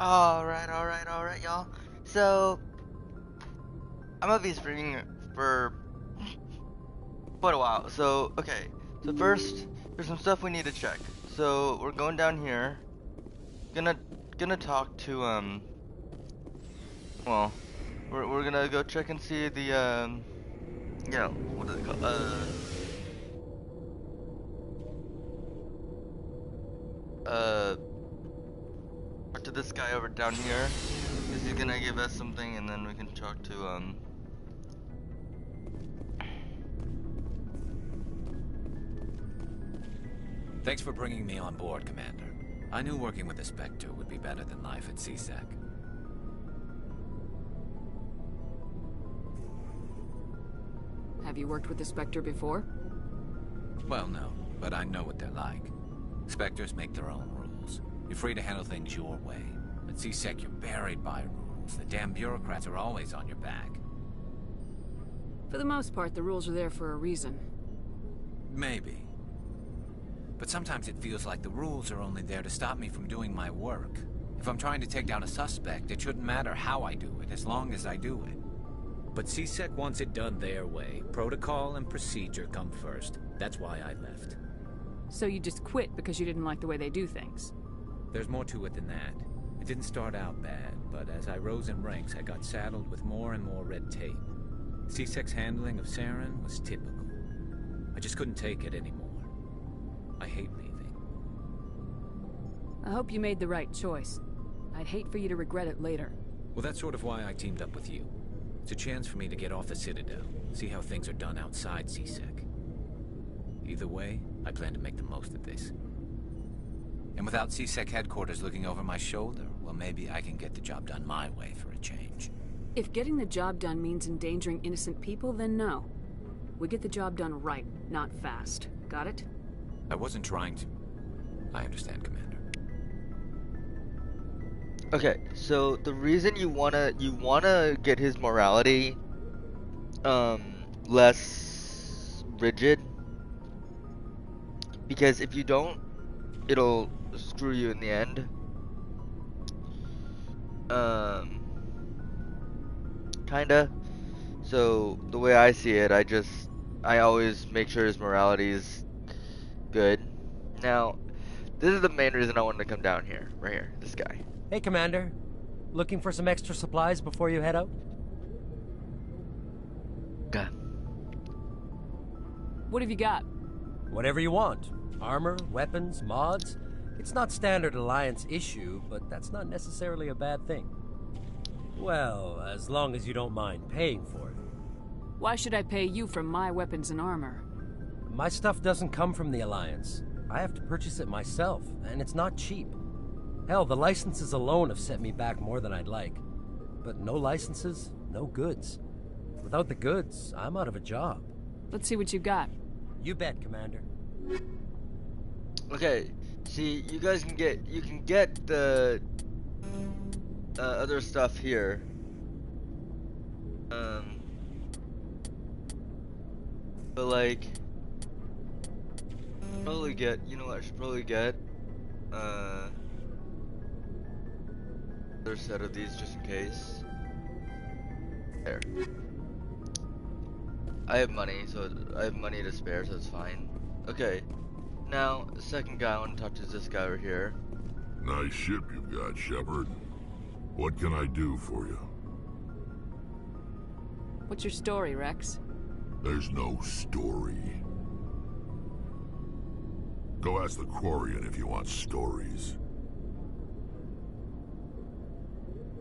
Alright, y'all. So, I'm gonna be streaming for quite a while. So, okay. So first, there's some stuff we need to check. So, we're going down here. Gonna talk to, well, we're gonna go check and see the, what is it called? Talk to this guy over down here. Cause he's gonna give us something and then we can talk to, Thanks for bringing me on board, Commander. I knew working with the Spectre would be better than life at CSEC. Have you worked with the Spectre before? Well, no, but I know what they're like. Spectres make their own rules. You're free to handle things your way. At CSEC, you're buried by rules. The damn bureaucrats are always on your back. For the most part, the rules are there for a reason. Maybe. But sometimes it feels like the rules are only there to stop me from doing my work. If I'm trying to take down a suspect, it shouldn't matter how I do it, as long as I do it. But CSEC wants it done their way. Protocol and procedure come first. That's why I left. So you just quit because you didn't like the way they do things? There's more to it than that. It didn't start out bad, but as I rose in ranks, I got saddled with more and more red tape. CSEC's handling of Saren was typical. I just couldn't take it anymore. I hate leaving. I hope you made the right choice. I'd hate for you to regret it later. Well, that's sort of why I teamed up with you. It's a chance for me to get off the Citadel, see how things are done outside CSEC. Either way, I plan to make the most of this. And without CSEC headquarters looking over my shoulder, well, maybe I can get the job done my way for a change. If getting the job done means endangering innocent people, then no. We get the job done right, not fast. Got it? I wasn't trying to... I understand, Commander. okay, so the reason you wanna get his morality less rigid, because if you don't, it'll screw you in the end. Kinda. So the way I see it, I always make sure his morality is good. Now, this is the main reason I wanted to come down here, right here, this guy. Hey, Commander. Looking for some extra supplies before you head out? Okay. What have you got? Whatever you want. Armor, weapons, mods. It's not standard Alliance issue, but that's not necessarily a bad thing. Well, as long as you don't mind paying for it. Why should I pay you for my weapons and armor? My stuff doesn't come from the Alliance. I have to purchase it myself, and it's not cheap. Hell, the licenses alone have set me back more than I'd like. But no licenses, no goods. Without the goods, I'm out of a job. Let's see what you've got. You bet, Commander. Okay, see, you guys can get the other stuff here. But like, probably get, you know what, I should probably get another set of these just in case. There. I have money, so I have money to spare, so it's fine. Okay. Now, the second guy I want to talk to is this guy over here. Nice ship you've got, Shepard. What can I do for you? What's your story, Rex? There's no story. Go ask the Quarian if you want stories.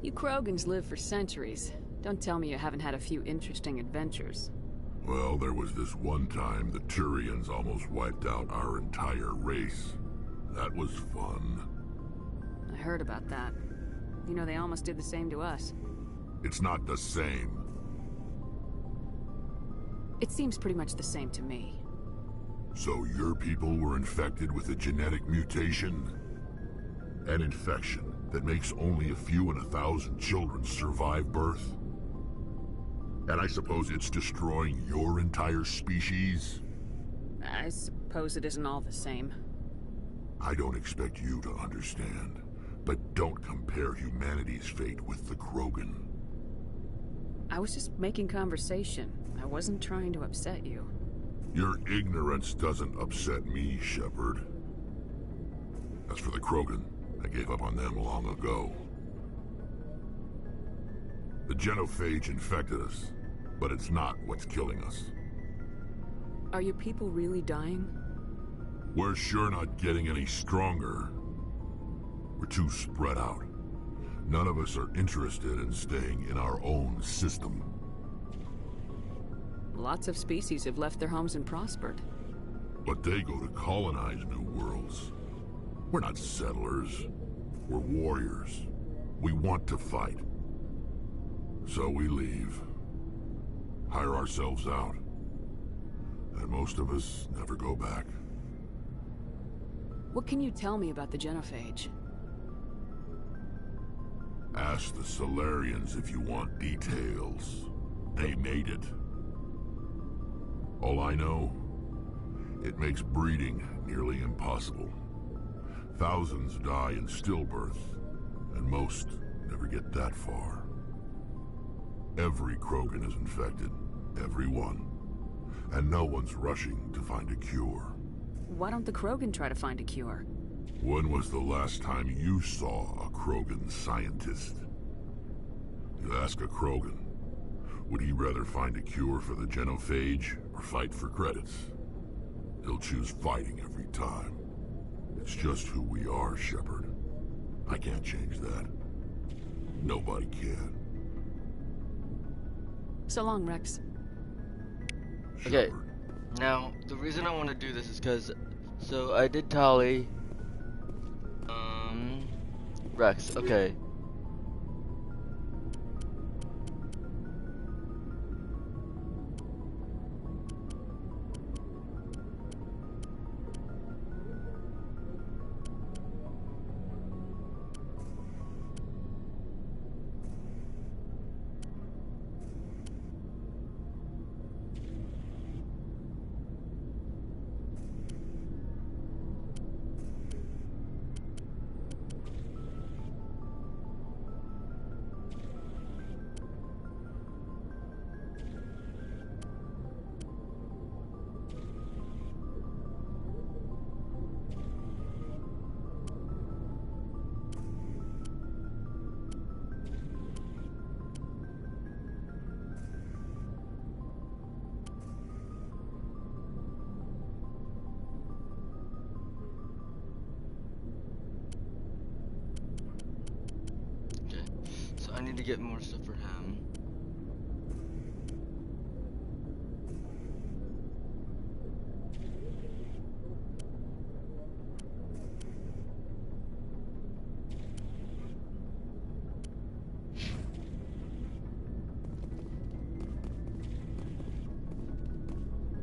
You Krogans live for centuries. Don't tell me you haven't had a few interesting adventures. Well, there was this one time the Turians almost wiped out our entire race. That was fun. I heard about that. You know, they almost did the same to us. It's not the same. It seems pretty much the same to me. So your people were infected with a genetic mutation? An infection that makes only a few in 1,000 children survive birth? And I suppose it's destroying your entire species? I suppose it isn't all the same. I don't expect you to understand, but Don't compare humanity's fate with the Krogan. I was just making conversation. I wasn't trying to upset you. Your ignorance doesn't upset me, Shepard. As for the Krogan, I gave up on them long ago. The genophage infected us, but it's not what's killing us. Are your people really dying? We're sure not getting any stronger. We're too spread out. None of us are interested in staying in our own system. Lots of species have left their homes and prospered. But they go to colonize new worlds. We're not settlers. We're warriors. We want to fight. So we leave. Hire ourselves out. And most of us never go back. What can you tell me about the genophage? Ask the Solarians if you want details. They made it. All I know, it makes breeding nearly impossible. Thousands die in stillbirth, and most never get that far. Every Krogan is infected, every one. And no one's rushing to find a cure. Why don't the Krogan try to find a cure? When was the last time you saw a Krogan scientist? You ask a Krogan, would he rather find a cure for the genophage or fight for credits? He'll choose fighting every time. It's just who we are, Shepard. I can't change that. Nobody can. So long, Rex. Okay, Shepard. now, the reason I want to do this is because, so I did tally, Rex, okay. I need to get more stuff for him.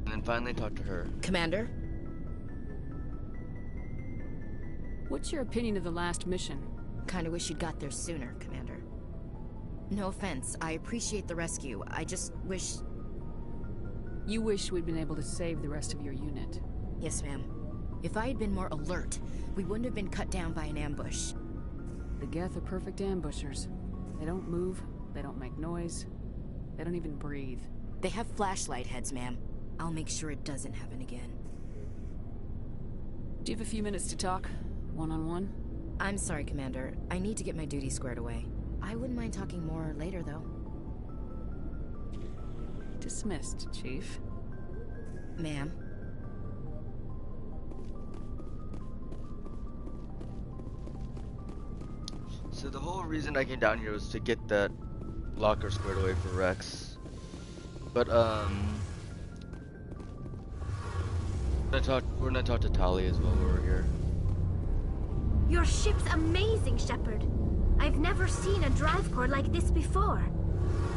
And then finally talk to her. Commander? What's your opinion of the last mission? Kinda wish you'd got there sooner, Commander. No offense, I appreciate the rescue. I just wish... You wish we'd been able to save the rest of your unit. Yes, ma'am. If I had been more alert, we wouldn't have been cut down by an ambush. The Geth are perfect ambushers. They don't move, they don't make noise, they don't even breathe. They have flashlight heads, ma'am. I'll make sure it doesn't happen again. Do you have a few minutes to talk? One-on-one? I'm sorry, Commander. I need to get my duties squared away. I wouldn't mind talking more later, though. Dismissed, Chief. Ma'am. So the whole reason I came down here was to get that locker squared away for Rex. But we're gonna talk to Tali as well while we're here. Your ship's amazing, Shepard. I've never seen a drive core like this before.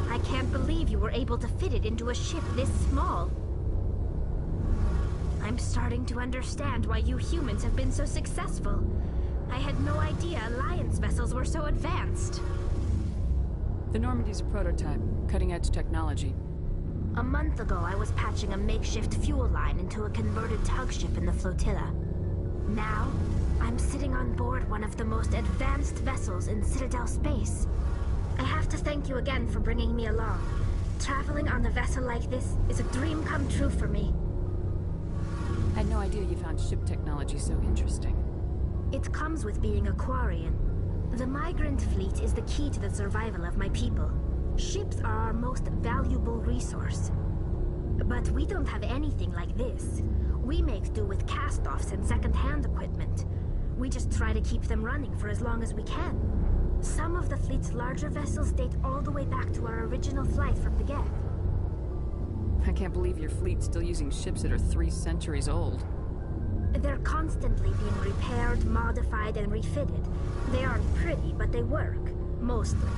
I can't believe you were able to fit it into a ship this small. I'm starting to understand why you humans have been so successful. I had no idea Alliance vessels were so advanced. The Normandy's a prototype, cutting-edge technology. A month ago, I was patching a makeshift fuel line into a converted tug ship in the flotilla. Now, I'm sitting on board one of the most advanced vessels in Citadel space. I have to thank you again for bringing me along. Traveling on a vessel like this is a dream come true for me. I had no idea you found ship technology so interesting. It comes with being a Quarian. The migrant fleet is the key to the survival of my people. Ships are our most valuable resource. But we don't have anything like this. We make do with cast-offs and second-hand equipment. We just try to keep them running for as long as we can. Some of the fleet's larger vessels date all the way back to our original flight from the Geth. I can't believe your fleet's still using ships that are 3 centuries old. They're constantly being repaired, modified, and refitted. They aren't pretty, but they work. Mostly.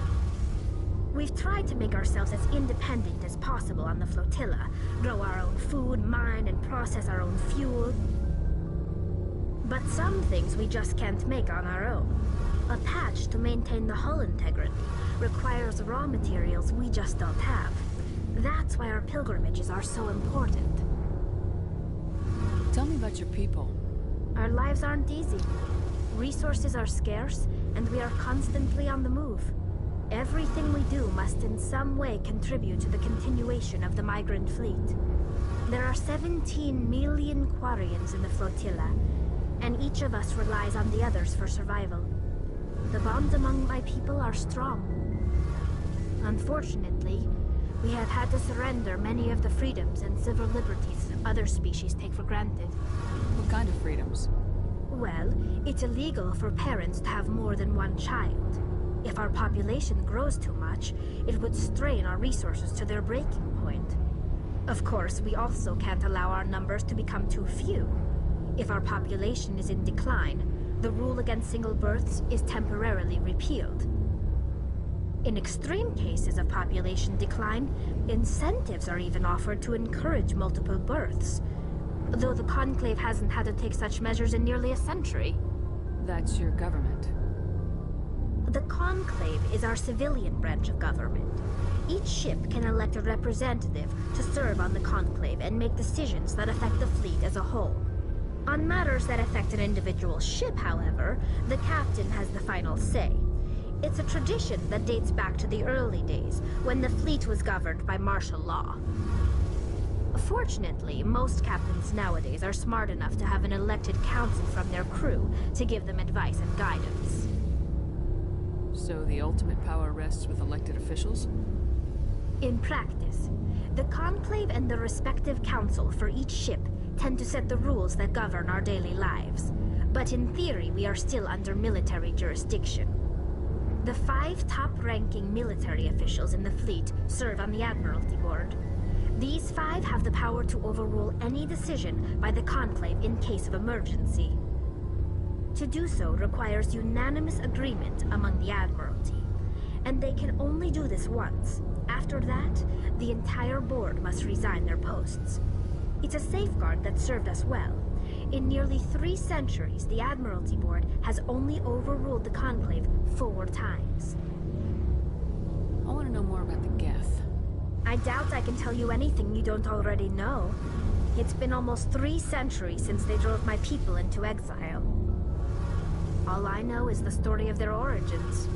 We've tried to make ourselves as independent as possible on the flotilla. Grow our own food, mine, and process our own fuel. But some things we just can't make on our own. A patch to maintain the hull integrity requires raw materials we just don't have. That's why our pilgrimages are so important. Tell me about your people. Our lives aren't easy. Resources are scarce, and we are constantly on the move. Everything we do must in some way contribute to the continuation of the migrant fleet. There are 17 million Quarians in the flotilla, and each of us relies on the others for survival. The bonds among my people are strong. Unfortunately, we have had to surrender many of the freedoms and civil liberties other species take for granted. What kind of freedoms? Well, it's illegal for parents to have more than one child. If our population grows too much, it would strain our resources to their breaking point. Of course, we also can't allow our numbers to become too few. If our population is in decline, the rule against single births is temporarily repealed. In extreme cases of population decline, incentives are even offered to encourage multiple births, though the Conclave hasn't had to take such measures in nearly a century. That's your government. The Conclave is our civilian branch of government. Each ship can elect a representative to serve on the Conclave and make decisions that affect the fleet as a whole. On matters that affect an individual ship, however, the captain has the final say. It's a tradition that dates back to the early days, when the fleet was governed by martial law. Fortunately, most captains nowadays are smart enough to have an elected council from their crew to give them advice and guidance. So the ultimate power rests with elected officials? In practice, the Conclave and the respective council for each ship tend to set the rules that govern our daily lives. But in theory, we are still under military jurisdiction. The 5 top-ranking military officials in the fleet serve on the Admiralty Board. These 5 have the power to overrule any decision by the Conclave in case of emergency. To do so requires unanimous agreement among the Admiralty, and they can only do this once. After that, the entire board must resign their posts. It's a safeguard that served us well. In nearly 3 centuries, the Admiralty Board has only overruled the Conclave 4 times. I want to know more about the Geth. I doubt I can tell you anything you don't already know. It's been almost 3 centuries since they drove my people into exile. All I know is the story of their origins.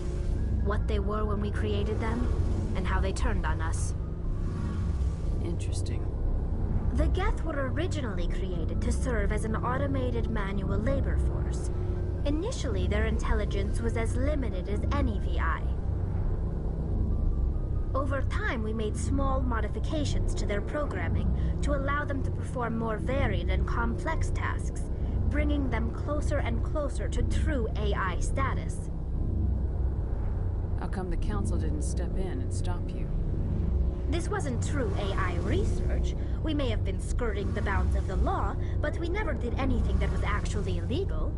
What they were when we created them, and how they turned on us. Interesting. The Geth were originally created to serve as an automated manual labor force. Initially, their intelligence was as limited as any VI. Over time, we made small modifications to their programming to allow them to perform more varied and complex tasks, bringing them closer and closer to true AI status. How come the Council didn't step in and stop you? This wasn't true AI research. We may have been skirting the bounds of the law, but we never did anything that was actually illegal.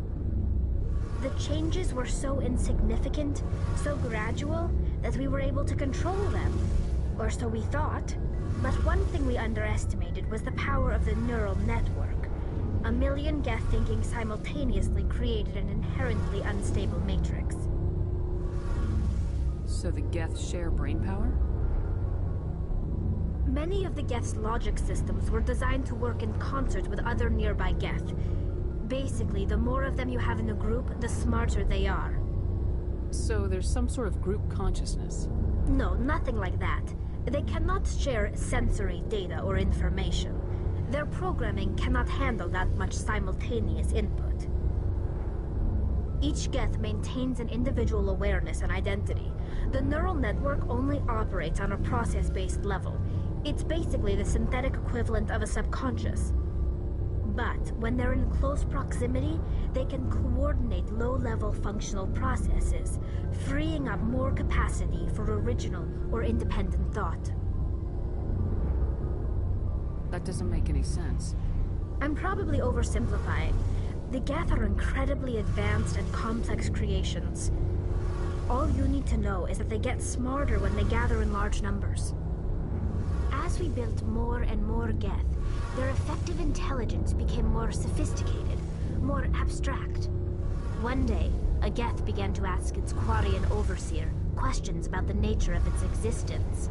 The changes were so insignificant, so gradual, that we were able to control them. Or so we thought. But one thing we underestimated was the power of the neural network. A million Geth thinking simultaneously created an inherently unstable matrix. So the Geth share brain power? Many of the Geth's logic systems were designed to work in concert with other nearby Geth. Basically, the more of them you have in a group, the smarter they are. So there's some sort of group consciousness. No, nothing like that. They cannot share sensory data or information. Their programming cannot handle that much simultaneous input. Each Geth maintains an individual awareness and identity. The neural network only operates on a process-based level. It's basically the synthetic equivalent of a subconscious. But when they're in close proximity, they can coordinate low-level functional processes, freeing up more capacity for original or independent thought. That doesn't make any sense. I'm probably oversimplifying. The Geth are incredibly advanced and complex creations. All you need to know is that they get smarter when they gather in large numbers. As we built more and more Geth, their effective intelligence became more sophisticated, more abstract. One day, a Geth began to ask its Quarian overseer questions about the nature of its existence.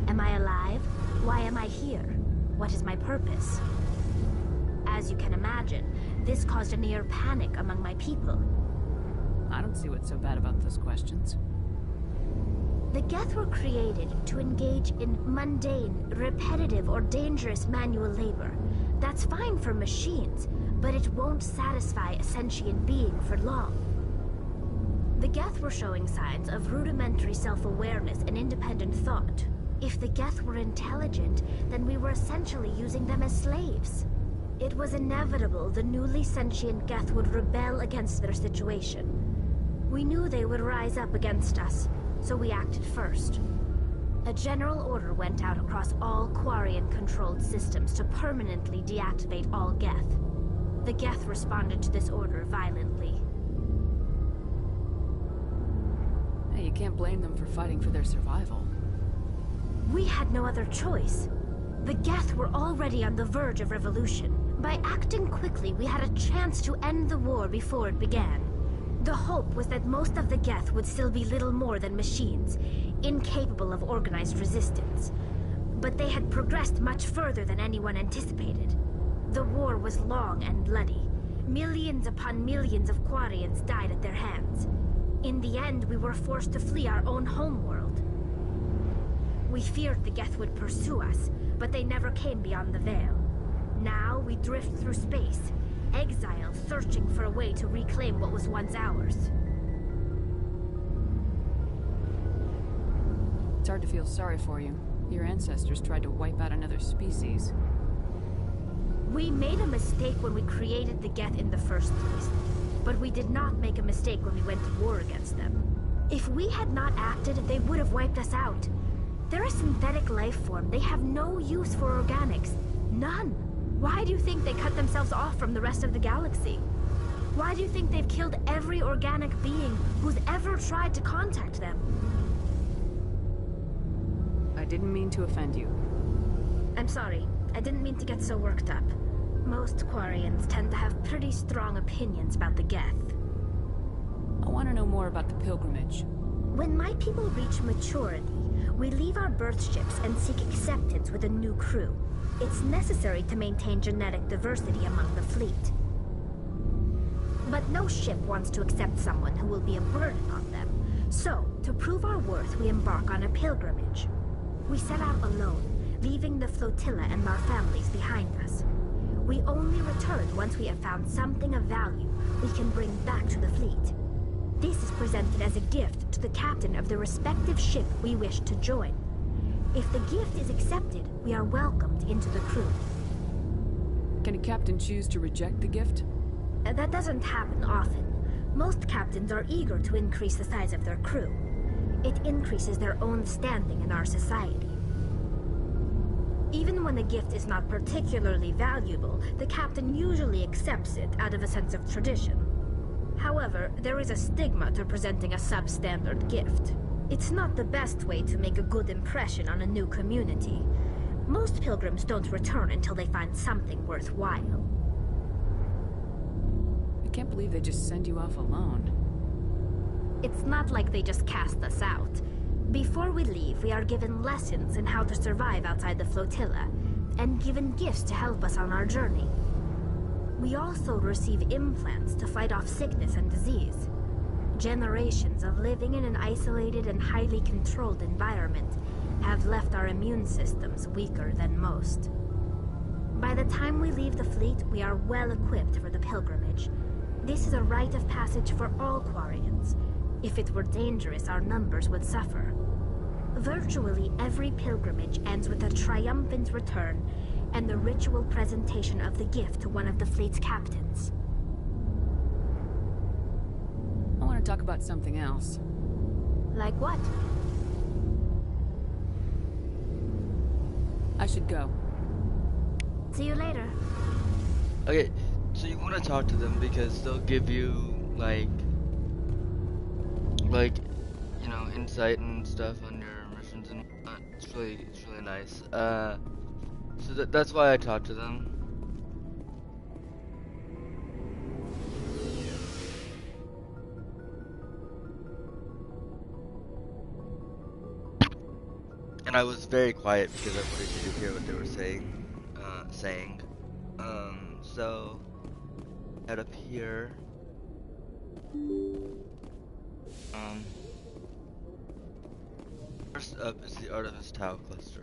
Am I alive? Why am I here? What is my purpose? As you can imagine, this caused a near panic among my people. I don't see what's so bad about those questions. The Geth were created to engage in mundane, repetitive, or dangerous manual labor. That's fine for machines, but it won't satisfy a sentient being for long. The Geth were showing signs of rudimentary self-awareness and independent thought. If the Geth were intelligent, then we were essentially using them as slaves. It was inevitable the newly sentient Geth would rebel against their situation. We knew they would rise up against us, so we acted first. A general order went out across all Quarian-controlled systems to permanently deactivate all Geth. The Geth responded to this order violently. Hey, you can't blame them for fighting for their survival. We had no other choice. The Geth were already on the verge of revolution. By acting quickly, we had a chance to end the war before it began. The hope was that most of the Geth would still be little more than machines, incapable of organized resistance. But they had progressed much further than anyone anticipated. The war was long and bloody. Millions upon millions of Quarians died at their hands. In the end, we were forced to flee our own homeworld. We feared the Geth would pursue us, but they never came beyond the Veil. Now we drift through space, exiles searching for a way to reclaim what was once ours. It's hard to feel sorry for you. Your ancestors tried to wipe out another species. We made a mistake when we created the Geth in the first place, but we did not make a mistake when we went to war against them. If we had not acted, they would have wiped us out. They're a synthetic life form. They have no use for organics. None. Why do you think they cut themselves off from the rest of the galaxy? Why do you think they've killed every organic being who's ever tried to contact them? I didn't mean to offend you. I'm sorry. I didn't mean to get so worked up. Most Quarians tend to have pretty strong opinions about the Geth. I want to know more about the pilgrimage. When my people reach maturity, we leave our birth ships and seek acceptance with a new crew. It's necessary to maintain genetic diversity among the fleet. But no ship wants to accept someone who will be a burden on them. So, to prove our worth, we embark on a pilgrimage. We set out alone, leaving the flotilla and our families behind us. We only return once we have found something of value we can bring back to the fleet. This is presented as a gift to the captain of the respective ship we wish to join. If the gift is accepted, we are welcomed into the crew. Can a captain choose to reject the gift? That doesn't happen often. Most captains are eager to increase the size of their crew. It increases their own standing in our society. Even when a gift is not particularly valuable, the captain usually accepts it out of a sense of tradition. However, there is a stigma to presenting a substandard gift. It's not the best way to make a good impression on a new community. Most pilgrims don't return until they find something worthwhile. I can't believe they just send you off alone. It's not like they just cast us out. Before we leave, we are given lessons in how to survive outside the flotilla, and given gifts to help us on our journey. We also receive implants to fight off sickness and disease. Generations of living in an isolated and highly controlled environment have left our immune systems weaker than most. By the time we leave the fleet, we are well equipped for the pilgrimage. This is a rite of passage for all Quarians. If it were dangerous, our numbers would suffer. Virtually every pilgrimage ends with a triumphant return and the ritual presentation of the gift to one of the fleet's captains. I want to talk about something else. Like what? I should go. See you later. Okay, so you want to talk to them because they'll give you like you know, insight and stuff on your missions and whatnot. It's really nice. So that's why I talked to them. And I was very quiet because I wanted you to hear what they were saying. So head up here. First up is the Artemis Tau cluster.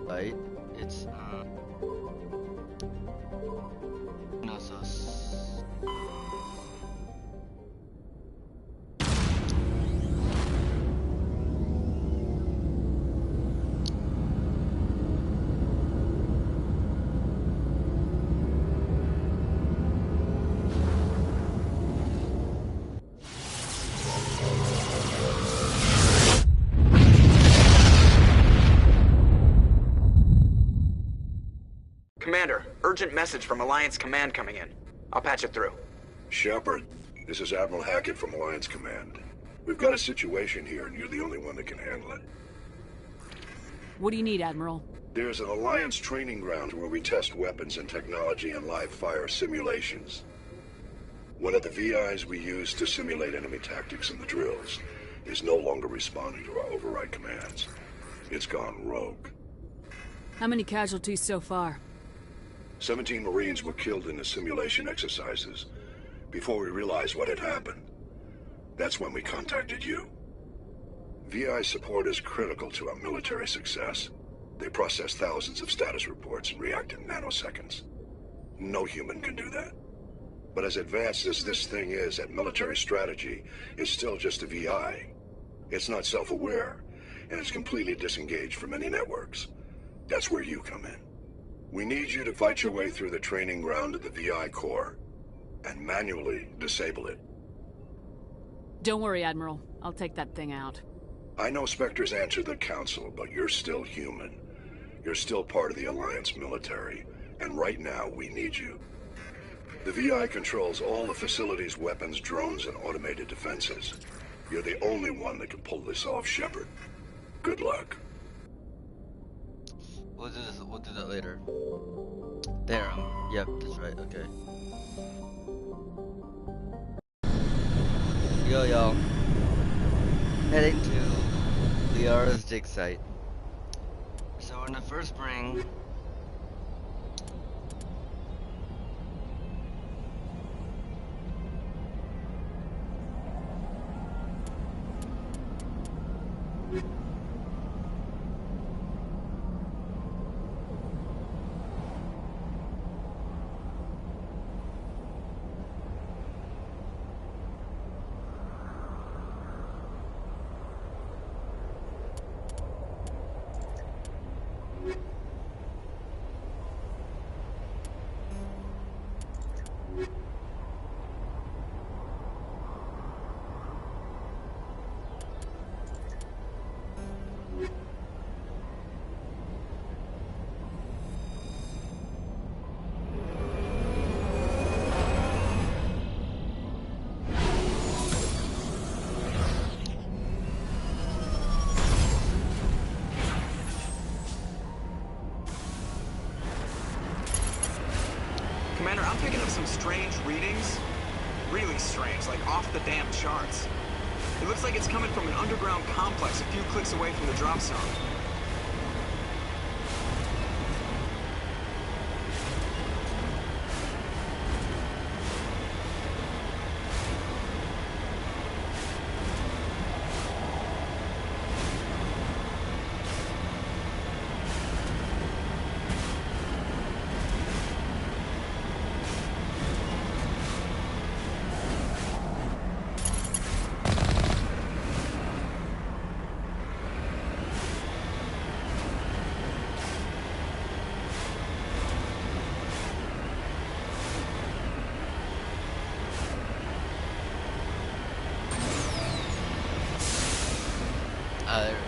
Right? It's no, so Commander, urgent message from Alliance Command coming in. I'll patch it through. Shepard, this is Admiral Hackett from Alliance Command. We've got a situation here, and you're the only one that can handle it. What do you need, Admiral? There's an Alliance training ground where we test weapons and technology in live fire simulations. One of the VIs we use to simulate enemy tactics in the drills is no longer responding to our override commands. It's gone rogue. How many casualties so far? 17 Marines were killed in the simulation exercises before we realized what had happened. That's when we contacted you. VI support is critical to our military success. They process thousands of status reports and react in nanoseconds. No human can do that. But as advanced as this thing is at military strategy, it's still just a VI. It's not self-aware, and it's completely disengaged from any networks. That's where you come in. We need you to fight your way through the training ground of the VI core and manually disable it. Don't worry, Admiral. I'll take that thing out. I know Spectres answer the Council, but you're still human. You're still part of the Alliance military, and right now we need you. The VI controls all the facility's weapons, drones, and automated defenses. You're the only one that can pull this off, Shepard. Good luck. We'll do that later. There, yep, that's right, okay. Yo, y'all. Heading to Liara's dig site. So we're in the first ring. strange readings. Really strange, like off the damn charts. It looks like it's coming from an underground complex a few clicks away from the drop zone. There we go.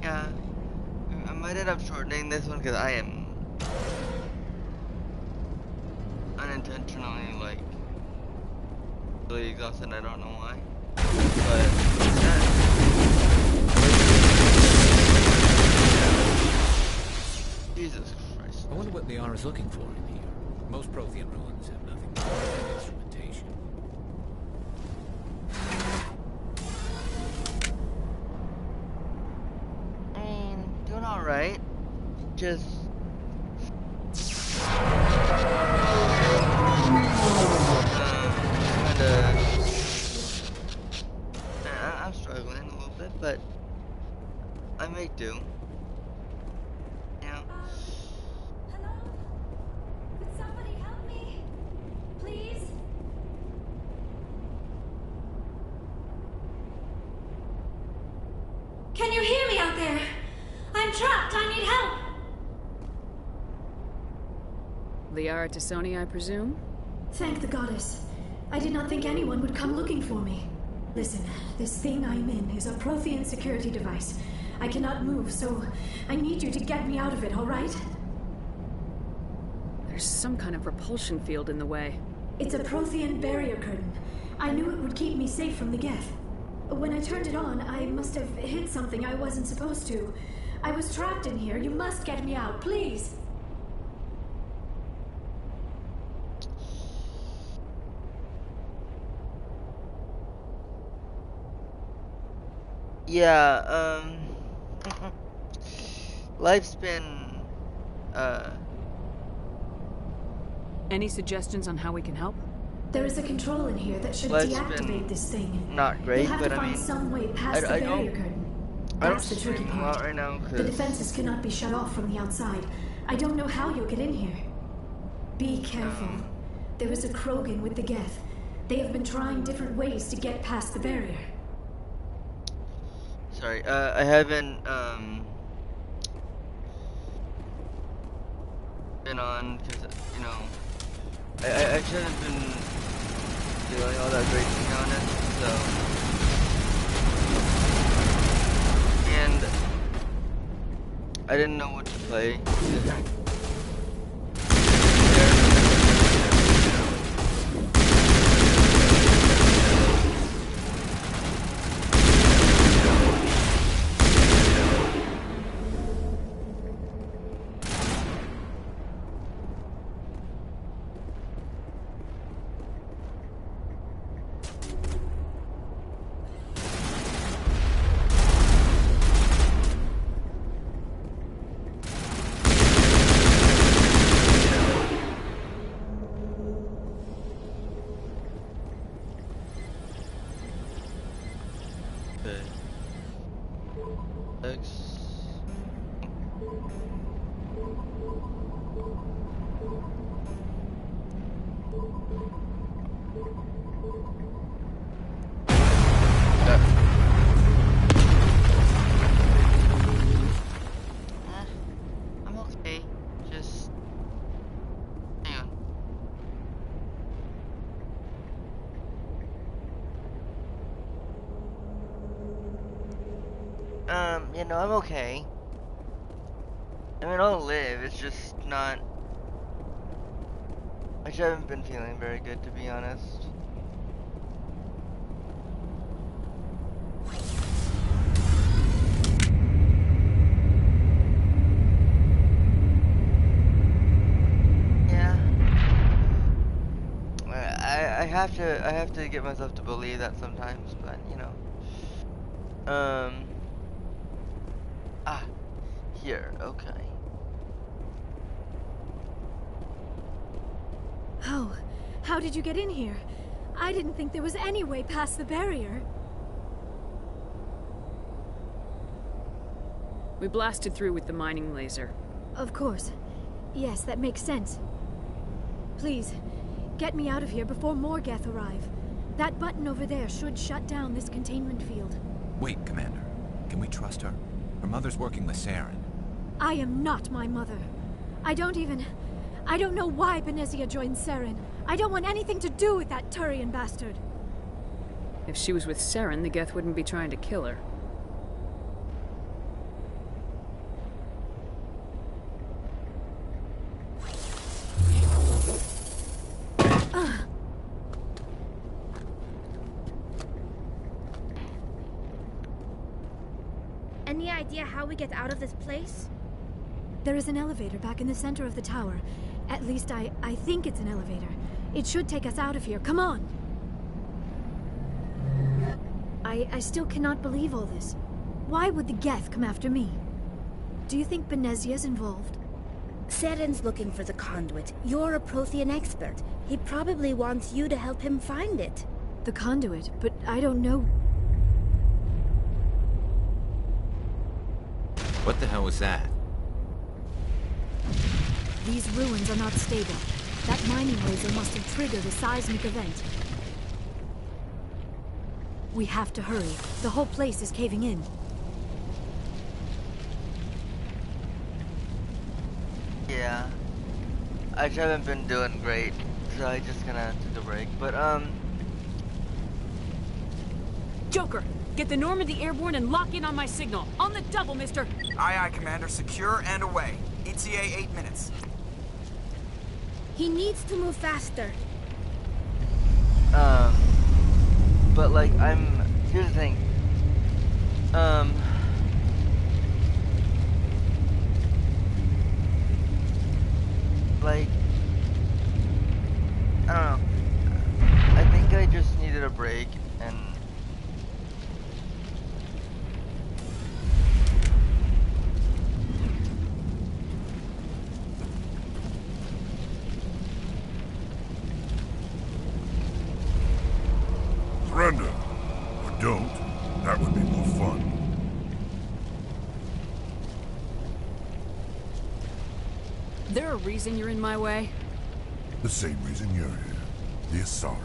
Yeah. I might end up shortening this one because I am unintentionally, like, really exhausted and I don't know why. But, Jesus Christ. I wonder what Liara's looking for in here. Most Prothean ruins have nothing to do with instrumentation. I mean, doing alright. Just... I'm struggling a little bit, but I may do. Yeah. Hello? Could somebody help me? Please? Can you hear me out there? I'm trapped. I need help. Liara Tassoni, I presume? Thank the goddess. I did not think anyone would come looking for me. Listen, this thing I'm in is a Prothean security device. I cannot move, so I need you to get me out of it, all right? There's some kind of repulsion field in the way. It's a Prothean barrier curtain. I knew it would keep me safe from the Geth. When I turned it on, I must have hit something I wasn't supposed to. I was trapped in here. You must get me out, please. Yeah, life's been, Any suggestions on how we can help? There is a control in here that should Life's deactivate been this thing. not great, You'll have but to I find mean, some way past the I barrier don't, curtain. I don't That's the tricky stream a lot part. right now, The because, defenses cannot be shut off from the outside. I don't know how you'll get in here. Be careful. There is a Krogan with the Geth. They have been trying different ways to get past the barrier. sorry, I haven't, been on, because, you know, I shouldn't been feeling all that great, to be honest, so, and I didn't know what to play either. I'm okay. Just hang on. You know, I'm okay. I mean, I'll live. It's just not. I just haven't been feeling very good, to be honest. Yeah. I have to get myself to believe that sometimes, but you know. Here, okay. How did you get in here? I didn't think there was any way past the barrier. We blasted through with the mining laser. Of course. Yes, that makes sense. Please, get me out of here before more Geth arrive. That button over there should shut down this containment field. Wait, Commander. Can we trust her? Her mother's working with Saren. I am not my mother. I don't know why Benezia joined Saren. I don't want anything to do with that Turian bastard. If she was with Saren, the Geth wouldn't be trying to kill her. Any idea how we get out of this place? There is an elevator back in the center of the tower. At least I think it's an elevator. It should take us out of here. Come on! I still cannot believe all this. Why would the Geth come after me? Do you think Benezia's involved? Seren's looking for the conduit. You're a Prothean expert. He probably wants you to help him find it. The conduit? But I don't know... What the hell was that? These ruins are not stable. That mining laser must have triggered a seismic event. We have to hurry. The whole place is caving in. Yeah. I just haven't been doing great, so I just gonna take a break. But, Joker, get the Normandy airborne and lock in on my signal. On the double, mister! Aye, aye, Commander. Secure and away. ETA 8 minutes. He needs to move faster. but like, here's the thing. Like, I don't know. I think I just needed a break and surrender. Or don't. That would be more fun. There a reason you're in my way? The same reason you're here. The Asari.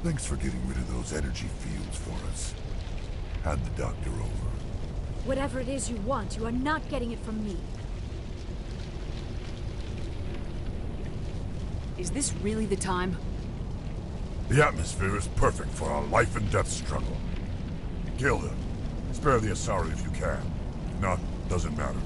Thanks for getting rid of those energy fields for us. Hand the doctor over. Whatever it is you want, you are not getting it from me. Is this really the time? The atmosphere is perfect for a life and death struggle. Kill him. Spare the Asari if you can. If not, doesn't matter.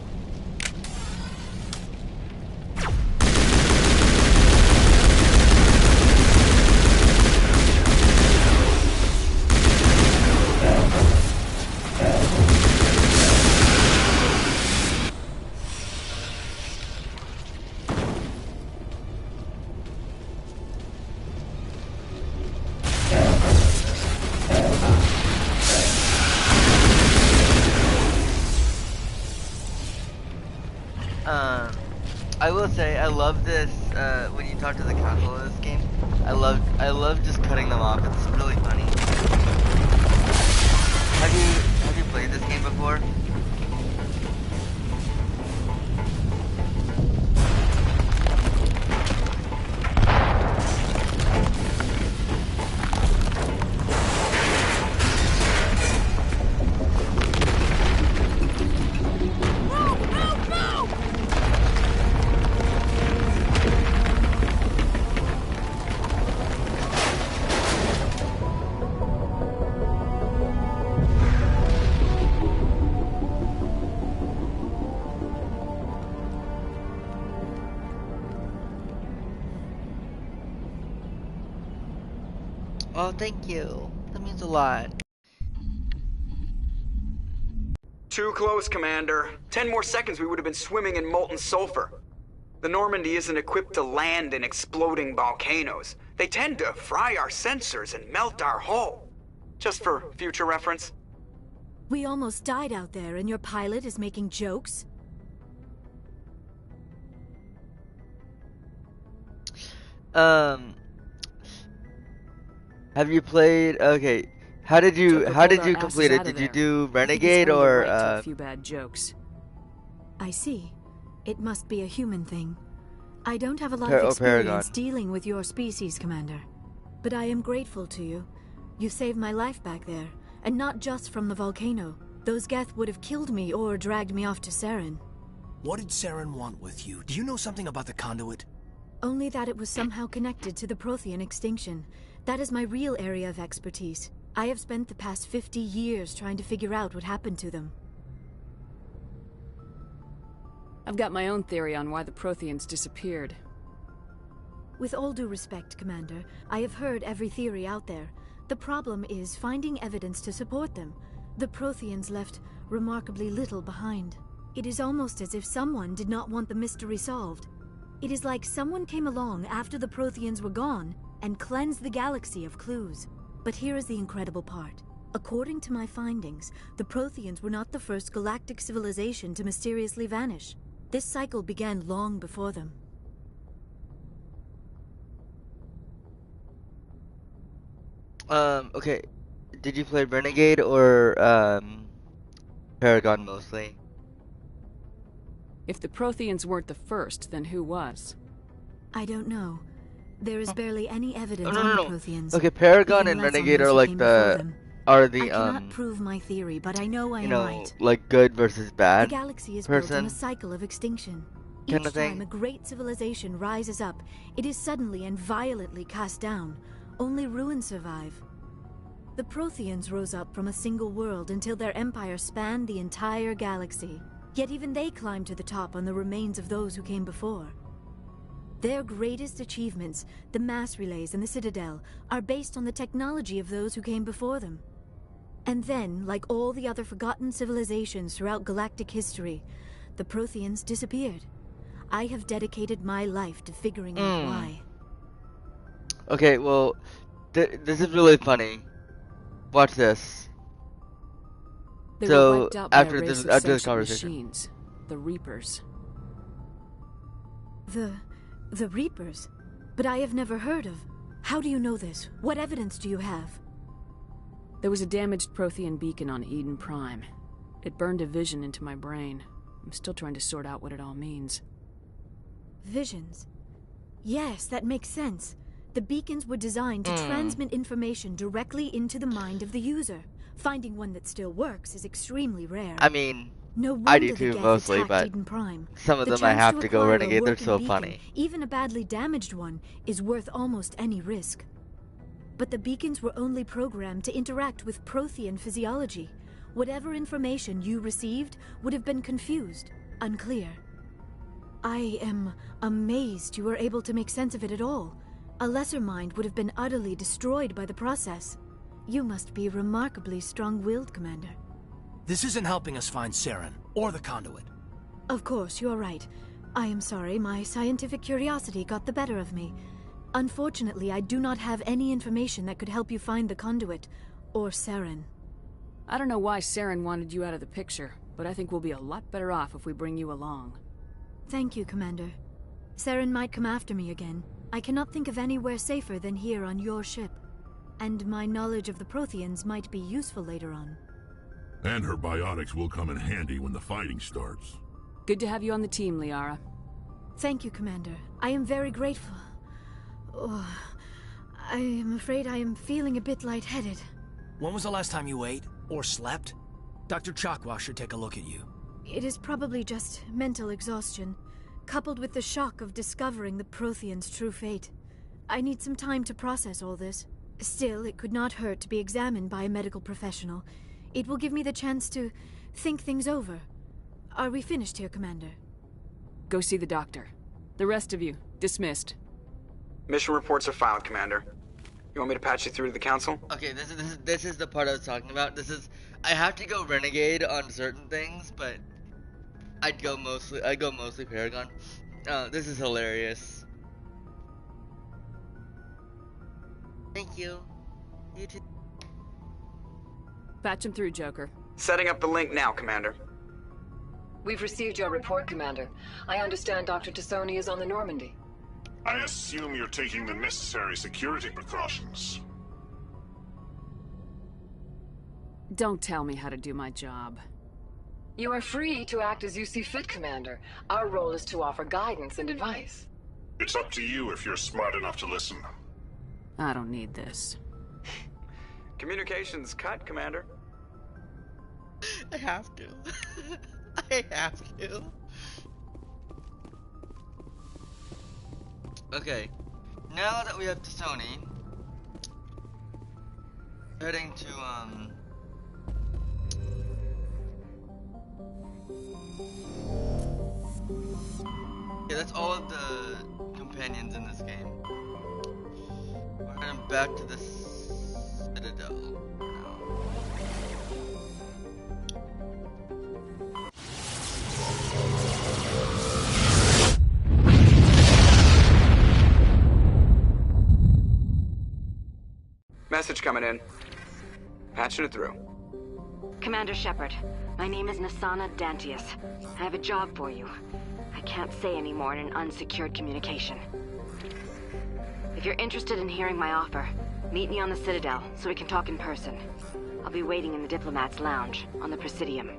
I will say I love this when you talk to the console of this game. I love just cutting them off. It's really funny. Have you played this game before? Oh, thank you. That means a lot. Too close, Commander. 10 more seconds we would have been swimming in molten sulfur. The Normandy isn't equipped to land in exploding volcanoes. They tend to fry our sensors and melt our hull. Just for future reference. We almost died out there, and your pilot is making jokes? Have you played? Okay, how did you Joker pulled our complete asses it? out of Did you there. do I think it's Renegade earned the or right to a few bad jokes? I see. It must be a human thing. I don't have a lot Or of experience Paragon? dealing with your species, Commander. But I am grateful to you. You saved my life back there, and not just from the volcano. Those Geth would have killed me or dragged me off to Saren. What did Saren want with you? Do you know something about the conduit? Only that it was somehow connected to the Prothean extinction. That is my real area of expertise. I have spent the past 50 years trying to figure out what happened to them. I've got my own theory on why the Protheans disappeared. With all due respect, Commander, I have heard every theory out there. The problem is finding evidence to support them. The Protheans left remarkably little behind. It is almost as if someone did not want the mystery solved. It is like someone came along after the Protheans were gone and cleansed the galaxy of clues. But here is the incredible part. According to my findings, the Protheans were not the first galactic civilization to mysteriously vanish. This cycle began long before them. Okay. Did you play Renegade or Paragon mostly? If the Protheans weren't the first, then who was? I don't know. There is barely any evidence No. on the Protheans. Okay, Paragon even and less on Renegade those are who like came the before them. I are cannot prove my theory, but I know I you am know, right. like good versus The bad galaxy is built on person a cycle of extinction. kind Each of thing. time a great civilization rises up, it is suddenly and violently cast down. Only ruins survive. The Protheans rose up from a single world until their empire spanned the entire galaxy. Yet even they climbed to the top on the remains of those who came before. Their greatest achievements, the mass relays and the Citadel, are based on the technology of those who came before them. And then, like all the other forgotten civilizations throughout galactic history, the Protheans disappeared. I have dedicated my life to figuring out why. Okay, well, this is really funny. Watch this. They So, were wiped out by after a race this- of after this sentient conversation. machines, the Reapers. The Reapers? But I have never heard of. How do you know this? What evidence do you have? There was a damaged Prothean beacon on Eden Prime. It burned a vision into my brain. I'm still trying to sort out what it all means. Visions? Yes, that makes sense. The beacons were designed to transmit information directly into the mind of the user. Finding one that still works is extremely rare. I mean, No I wonder do the too Geth mostly, attacked but Eden Prime. some of The them I chance have to go acquire a Renegade. They're working so beacon, funny. even a badly damaged one, is worth almost any risk. But the beacons were only programmed to interact with Prothean physiology. Whatever information you received would have been confused, unclear. I am amazed you were able to make sense of it at all. A lesser mind would have been utterly destroyed by the process. You must be remarkably strong-willed, Commander. This isn't helping us find Saren, or the conduit. Of course, you're right. I am sorry, my scientific curiosity got the better of me. Unfortunately, I do not have any information that could help you find the conduit, or Saren. I don't know why Saren wanted you out of the picture, but I think we'll be a lot better off if we bring you along. Thank you, Commander. Saren might come after me again. I cannot think of anywhere safer than here on your ship. And my knowledge of the Protheans might be useful later on. And her biotics will come in handy when the fighting starts. Good to have you on the team, Liara. Thank you, Commander. I am very grateful. Oh, I am afraid I am feeling a bit lightheaded. When was the last time you ate, or slept? Dr. Chakwa should take a look at you. It is probably just mental exhaustion, coupled with the shock of discovering the Protheans' true fate. I need some time to process all this. Still, it could not hurt to be examined by a medical professional. It will give me the chance to think things over. Are we finished here, Commander? Go see the doctor. The rest of you, dismissed. Mission reports are filed, Commander. You want me to patch you through to the Council? Okay, this is the part I was talking about. I have to go Renegade on certain things, but I'd go mostly Paragon. This is hilarious. Thank you. You too. Patch him through, Joker. Setting up the link now, Commander. We've received your report, Commander. I understand Dr. Tassoni is on the Normandy. I assume you're taking the necessary security precautions. Don't tell me how to do my job. You are free to act as you see fit, Commander. Our role is to offer guidance and advice. It's up to you if you're smart enough to listen. I don't need this. Communications cut, Commander. I have to. I have to. Okay, now that we have Tassoni, heading to yeah, that's all of the companions in this game. We're heading back to the Citadel now. coming in. Patching it through. Commander Shepard, my name is Nasana Dantius. I have a job for you. I can't say any more in an unsecured communication. If you're interested in hearing my offer, meet me on the Citadel so we can talk in person. I'll be waiting in the Diplomat's Lounge on the Presidium.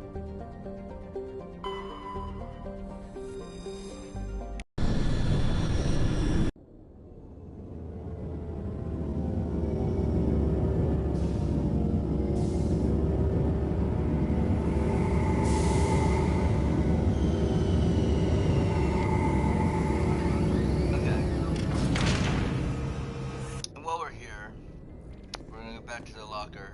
Back to the locker.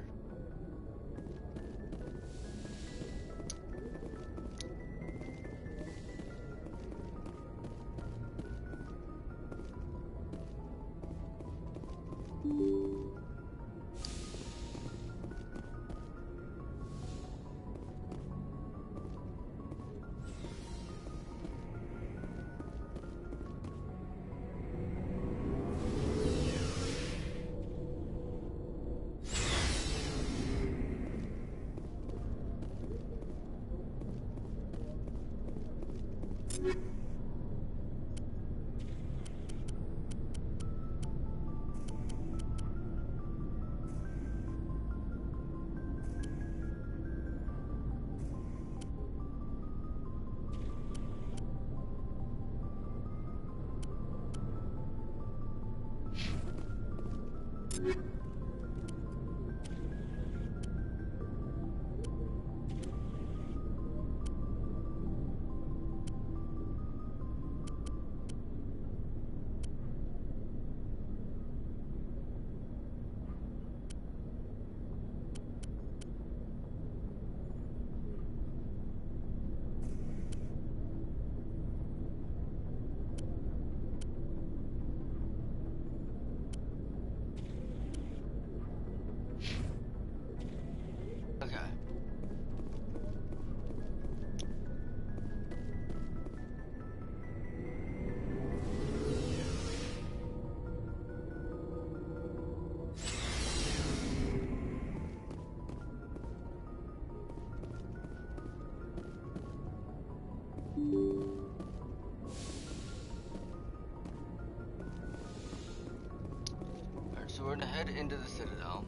Alright, so we're gonna head into the Citadel,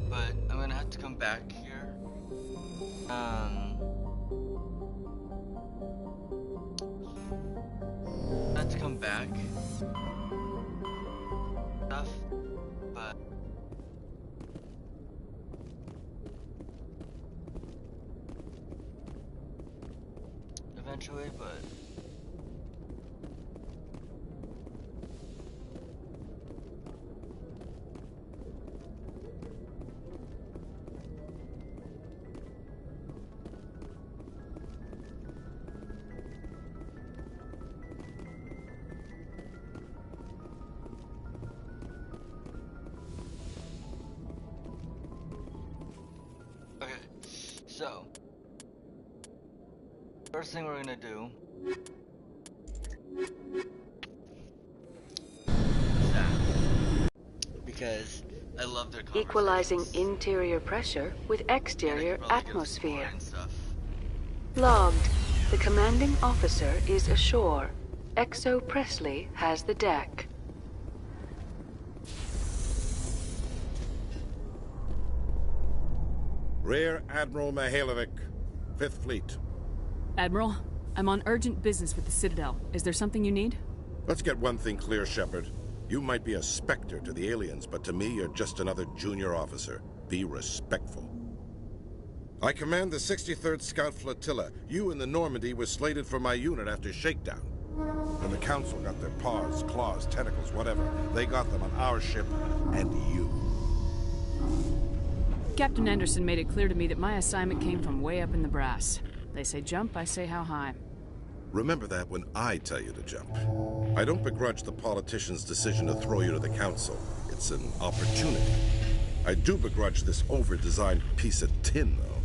but I'm gonna have to come back here. I have to come back. Stuff, but eventually, but okay, so first thing we're gonna do is that, because I love their conversations. Equalizing interior pressure with exterior probably give atmosphere. support and stuff. Logged. The commanding officer is ashore. Exo Presley has the deck. Rear Admiral Mihailovic, 5th Fleet. Admiral, I'm on urgent business with the Citadel. Is there something you need? Let's get one thing clear, Shepard. You might be a specter to the aliens, but to me, you're just another junior officer. Be respectful. I command the 63rd Scout Flotilla. You and the Normandy were slated for my unit after shakedown. When the Council got their paws, claws, tentacles, whatever, they got them on our ship and you. Captain Anderson made it clear to me that my assignment came from way up in the brass. They say jump, I say how high. Remember that when I tell you to jump. I don't begrudge the politician's decision to throw you to the Council. It's an opportunity. I do begrudge this over-designed piece of tin, though.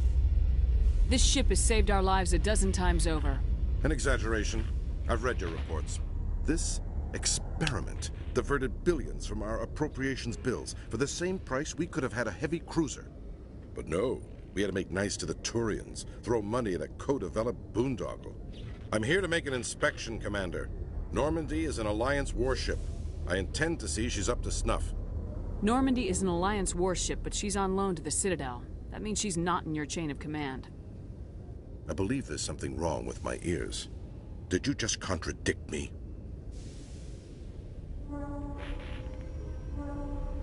This ship has saved our lives a dozen times over. An exaggeration. I've read your reports. This experiment diverted billions from our appropriations bills. For the same price, we could have had a heavy cruiser. But no, we had to make nice to the Turians, throw money at a co-developed boondoggle. I'm here to make an inspection, Commander. Normandy is an Alliance warship. I intend to see she's up to snuff. Normandy is an Alliance warship, but she's on loan to the Citadel. That means she's not in your chain of command. I believe there's something wrong with my ears. Did you just contradict me?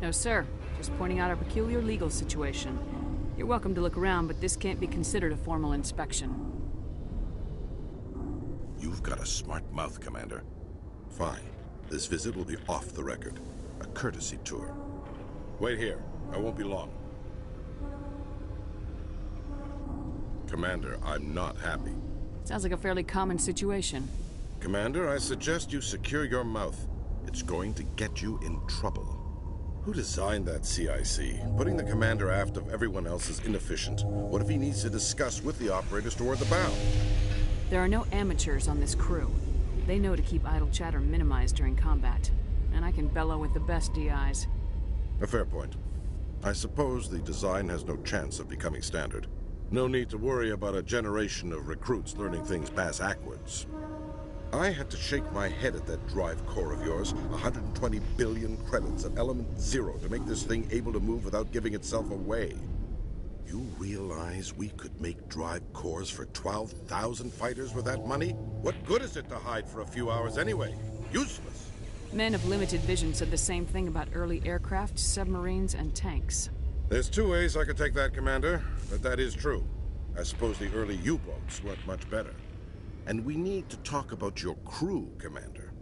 No, sir. Just pointing out our peculiar legal situation. You're welcome to look around, but this can't be considered a formal inspection. You've got a smart mouth, Commander. Fine. This visit will be off the record. A courtesy tour. Wait here. I won't be long. Commander, I'm not happy. Sounds like a fairly common situation. Commander, I suggest you secure your mouth. It's going to get you in trouble. Who designed that CIC? Putting the commander aft of everyone else is inefficient. What if he needs to discuss with the operators toward the bow? There are no amateurs on this crew. They know to keep idle chatter minimized during combat. And I can bellow with the best DIs. A fair point. I suppose the design has no chance of becoming standard. No need to worry about a generation of recruits learning things bass-ackwards. I had to shake my head at that drive core of yours. 120 billion credits at element 0 to make this thing able to move without giving itself away. You realize we could make drive cores for 12,000 fighters with that money? What good is it to hide for a few hours anyway? Useless. Men of limited vision said the same thing about early aircraft, submarines, and tanks. There's two ways I could take that, Commander, but that is true. I suppose the early U-boats weren't much better. And we need to talk about your crew, Commander.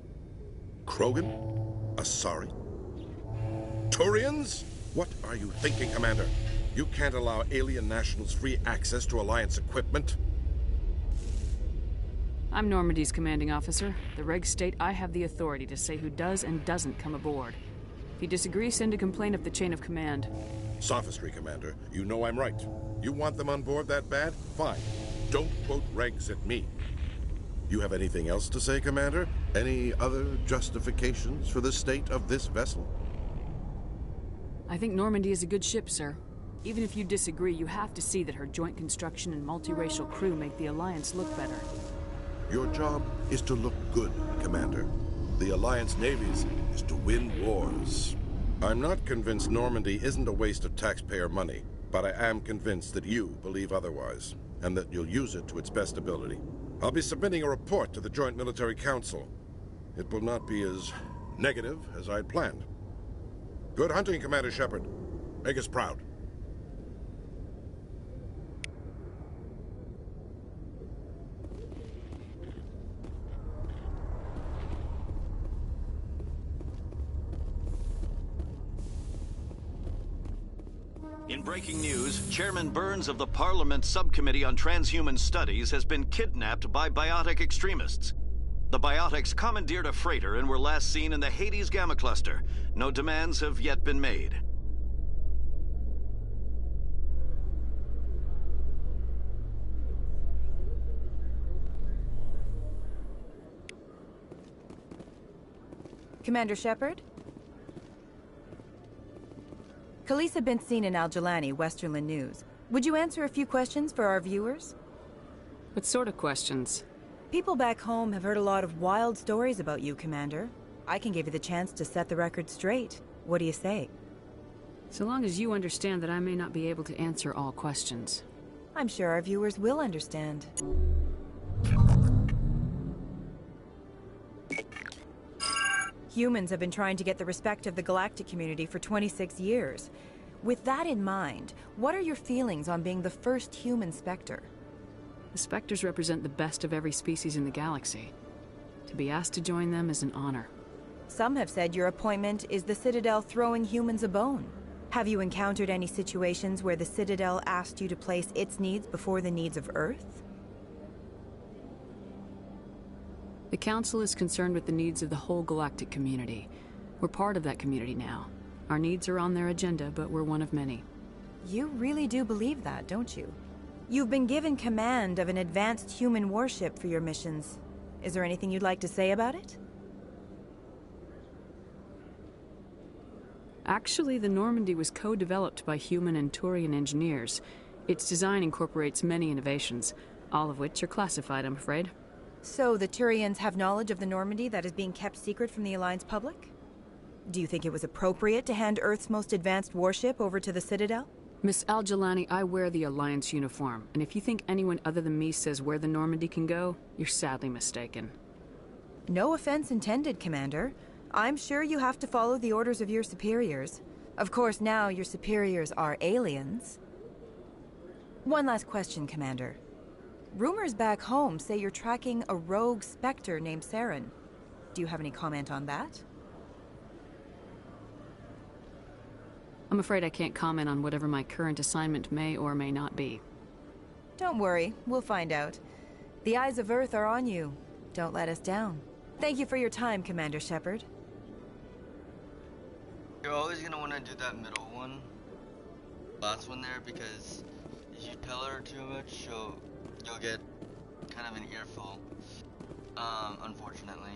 Krogan? Asari? Turians? What are you thinking, Commander? You can't allow alien nationals free access to Alliance equipment. I'm Normandy's commanding officer. The regs state I have the authority to say who does and doesn't come aboard. If you disagree, send a complaint up the chain of command. Sophistry, Commander. You know I'm right. You want them on board that bad? Fine. Don't quote regs at me. You have anything else to say, Commander? Any other justifications for the state of this vessel? I think Normandy is a good ship, sir. Even if you disagree, you have to see that her joint construction and multiracial crew make the Alliance look better. Your job is to look good, Commander. The Alliance navies is to win wars. I'm not convinced Normandy isn't a waste of taxpayer money, but I am convinced that you believe otherwise, and that you'll use it to its best ability. I'll be submitting a report to the Joint Military Council. It will not be as negative as I'd planned. Good hunting, Commander Shepard. Make us proud. In breaking news, Chairman Burns of the Parliament Subcommittee on Transhuman Studies has been kidnapped by biotic extremists. The biotics commandeered a freighter and were last seen in the Hades Gamma Cluster. No demands have yet been made. Commander Shepard? Khalees been seen in Al-Jalani, Westerland News. Would you answer a few questions for our viewers? What sort of questions? People back home have heard a lot of wild stories about you, Commander. I can give you the chance to set the record straight. What do you say? So long as you understand that I may not be able to answer all questions. I'm sure our viewers will understand. Humans have been trying to get the respect of the galactic community for 26 years. With that in mind, what are your feelings on being the first human Spectre? The Spectres represent the best of every species in the galaxy. To be asked to join them is an honor. Some have said your appointment is the Citadel throwing humans a bone. Have you encountered any situations where the Citadel asked you to place its needs before the needs of Earth? The Council is concerned with the needs of the whole galactic community. We're part of that community now. Our needs are on their agenda, but we're one of many. You really do believe that, don't you? You've been given command of an advanced human warship for your missions. Is there anything you'd like to say about it? Actually, the Normandy was co-developed by human and Turian engineers. Its design incorporates many innovations, all of which are classified, I'm afraid. So the Turians have knowledge of the Normandy that is being kept secret from the Alliance public? Do you think it was appropriate to hand Earth's most advanced warship over to the Citadel? Miss Al-Jalani, I wear the Alliance uniform, and if you think anyone other than me says where the Normandy can go, you're sadly mistaken. No offense intended, Commander. I'm sure you have to follow the orders of your superiors. Of course, now your superiors are aliens. One last question, Commander. Rumors back home say you're tracking a rogue Spectre named Saren. Do you have any comment on that? I'm afraid I can't comment on whatever my current assignment may or may not be. Don't worry, we'll find out. The eyes of Earth are on you. Don't let us down. Thank you for your time, Commander Shepard. You're always gonna want to do that middle one, last one there, because if you tell her too much, you'll get kind of an earful. Unfortunately.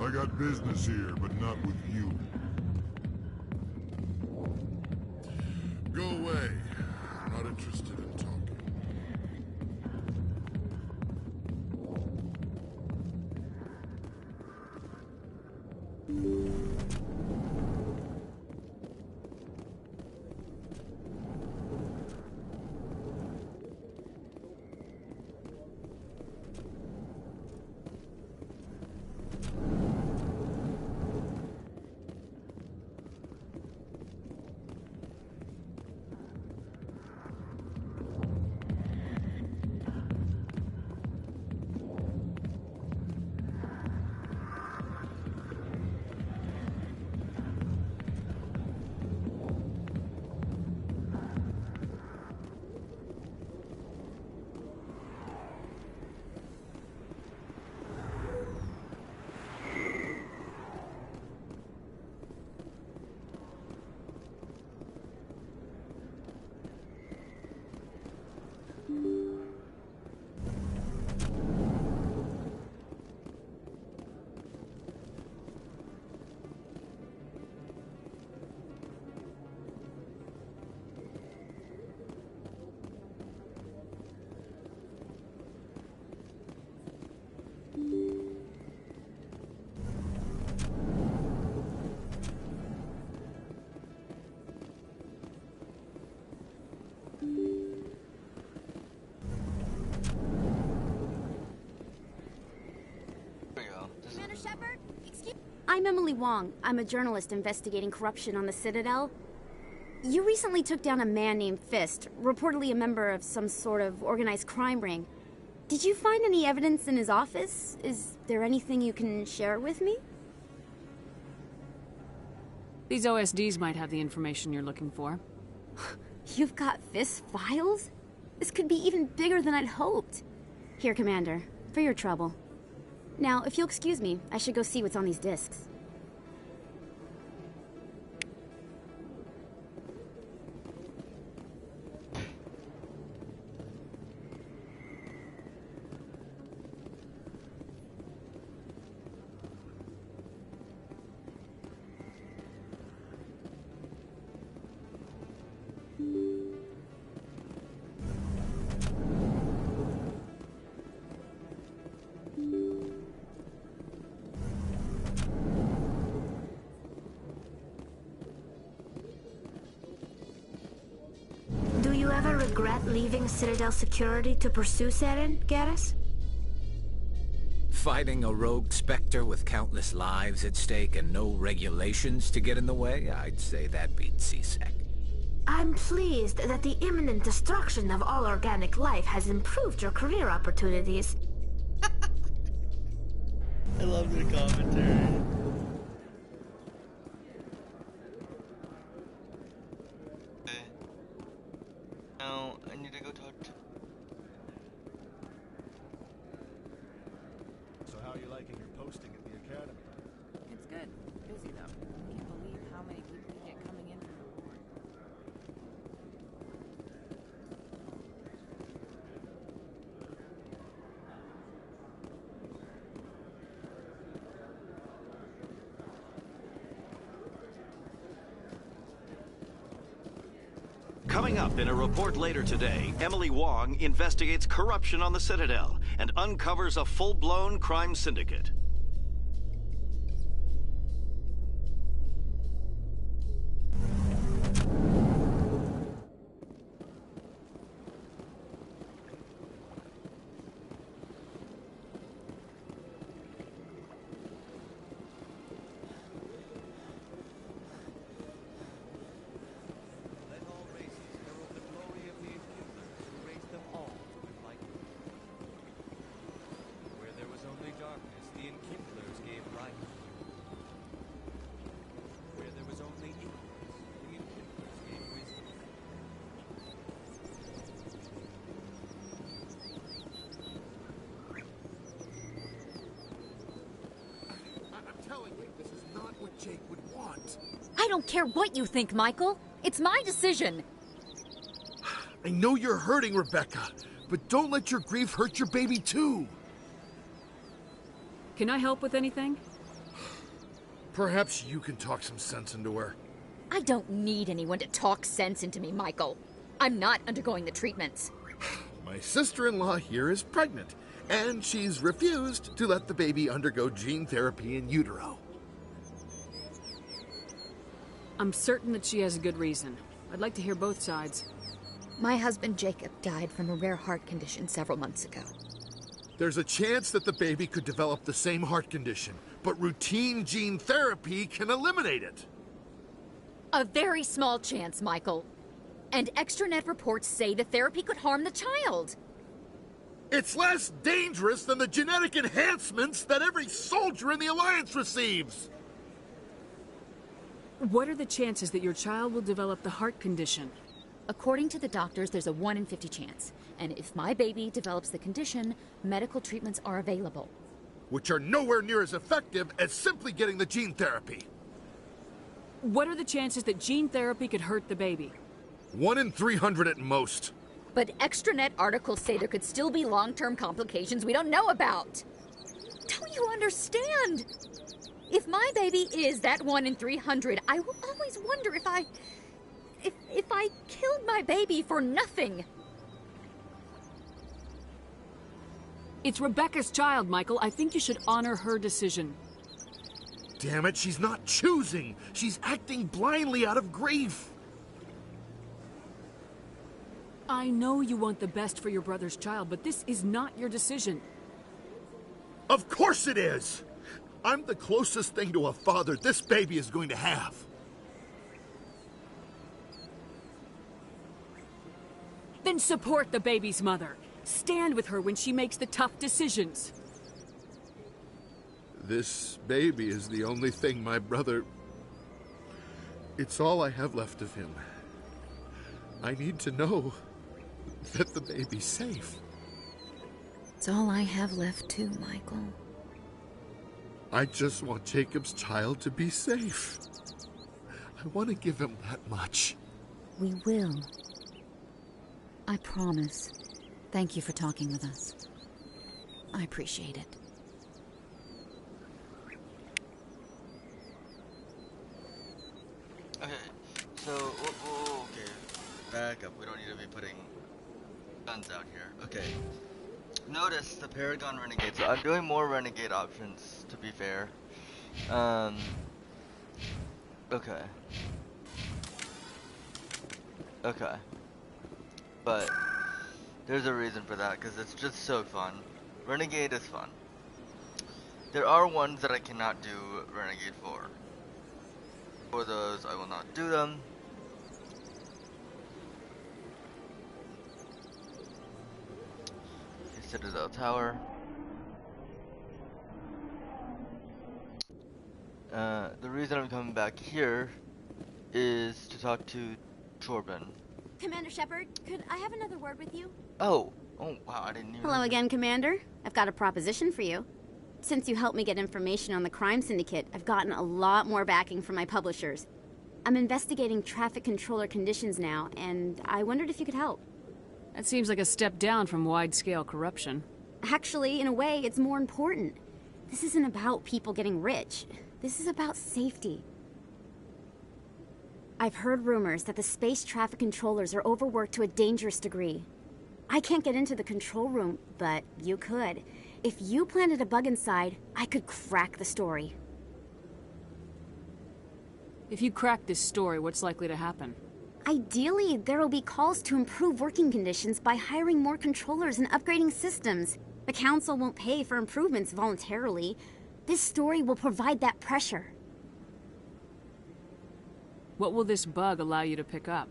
I got business here, but not with you. Go away. I'm not interested in talking. I'm Emily Wong. I'm a journalist investigating corruption on the Citadel. You recently took down a man named Fist, reportedly a member of some sort of organized crime ring. Did you find any evidence in his office? Is there anything you can share with me? These OSDs might have the information you're looking for. You've got Fist files? This could be even bigger than I'd hoped. Here, Commander, for your trouble. Now, if you'll excuse me, I should go see what's on these discs. regret leaving Citadel security to pursue Saren, Garrus? Fighting a rogue Spectre with countless lives at stake and no regulations to get in the way? I'd say that beats C-Sec. I'm pleased that the imminent destruction of all organic life has improved your career opportunities. I love the commentary. Okay. Now, I need to go talk to... So how are you liking your posting at the academy? It's good. Busy, though. Can't believe how many people you get coming in from the war. Coming up in a report later today, Emily Wong investigates corruption on the Citadel and uncovers a full-blown crime syndicate. I don't care what you think, Michael. It's my decision. I know you're hurting, Rebecca, but don't let your grief hurt your baby too. Can I help with anything? Perhaps you can talk some sense into her. I don't need anyone to talk sense into me, Michael. I'm not undergoing the treatments. My sister-in-law here is pregnant, and she's refused to let the baby undergo gene therapy in utero. I'm certain that she has a good reason. I'd like to hear both sides. My husband Jacob died from a rare heart condition several months ago. There's a chance that the baby could develop the same heart condition, but routine gene therapy can eliminate it. A very small chance, Michael. And extranet reports say the therapy could harm the child. It's less dangerous than the genetic enhancements that every soldier in the Alliance receives. What are the chances that your child will develop the heart condition? According to the doctors, there's a 1 in 50 chance. And if my baby develops the condition, medical treatments are available. Which are nowhere near as effective as simply getting the gene therapy. What are the chances that gene therapy could hurt the baby? 1 in 300 at most. But extranet articles say there could still be long-term complications we don't know about. Don't you understand? If my baby is that 1 in 300, I will always wonder if I killed my baby for nothing. It's Rebecca's child, Michael. I think you should honor her decision. Damn it, she's not choosing. She's acting blindly out of grief. I know you want the best for your brother's child, but this is not your decision. Of course it is! I'm the closest thing to a father this baby is going to have. Then support the baby's mother. Stand with her when she makes the tough decisions. This baby is the only thing my brother... It's all I have left of him. I need to know that the baby's safe. It's all I have left too, Michael. I just want Jacob's child to be safe. I want to give him that much. We will. I promise. Thank you for talking with us. I appreciate it. Okay, so, okay, back up. We don't need to be putting guns out here. Okay. Notice the Paragon Renegade. So I'm doing more Renegade options, to be fair. Okay. Okay. but there's a reason for that, because it's just so fun. Renegade is fun. There are ones that I cannot do Renegade for. For those, I will not do them. Citadel Tower. The reason I'm coming back here is to talk to Torben. Commander Shepard, could I have another word with you? Oh wow, I didn't even... Hello again, Commander. I've got a proposition for you. Since you helped me get information on the crime syndicate, I've gotten a lot more backing from my publishers. I'm investigating traffic controller conditions now, and I wondered if you could help. That seems like a step down from wide-scale corruption. Actually, in a way, it's more important. This isn't about people getting rich. This is about safety. I've heard rumors that the space traffic controllers are overworked to a dangerous degree. I can't get into the control room, but you could. If you planted a bug inside, I could crack the story. If you crack this story, what's likely to happen? Ideally, there will be calls to improve working conditions by hiring more controllers and upgrading systems. The Council won't pay for improvements voluntarily. This story will provide that pressure. What will this bug allow you to pick up?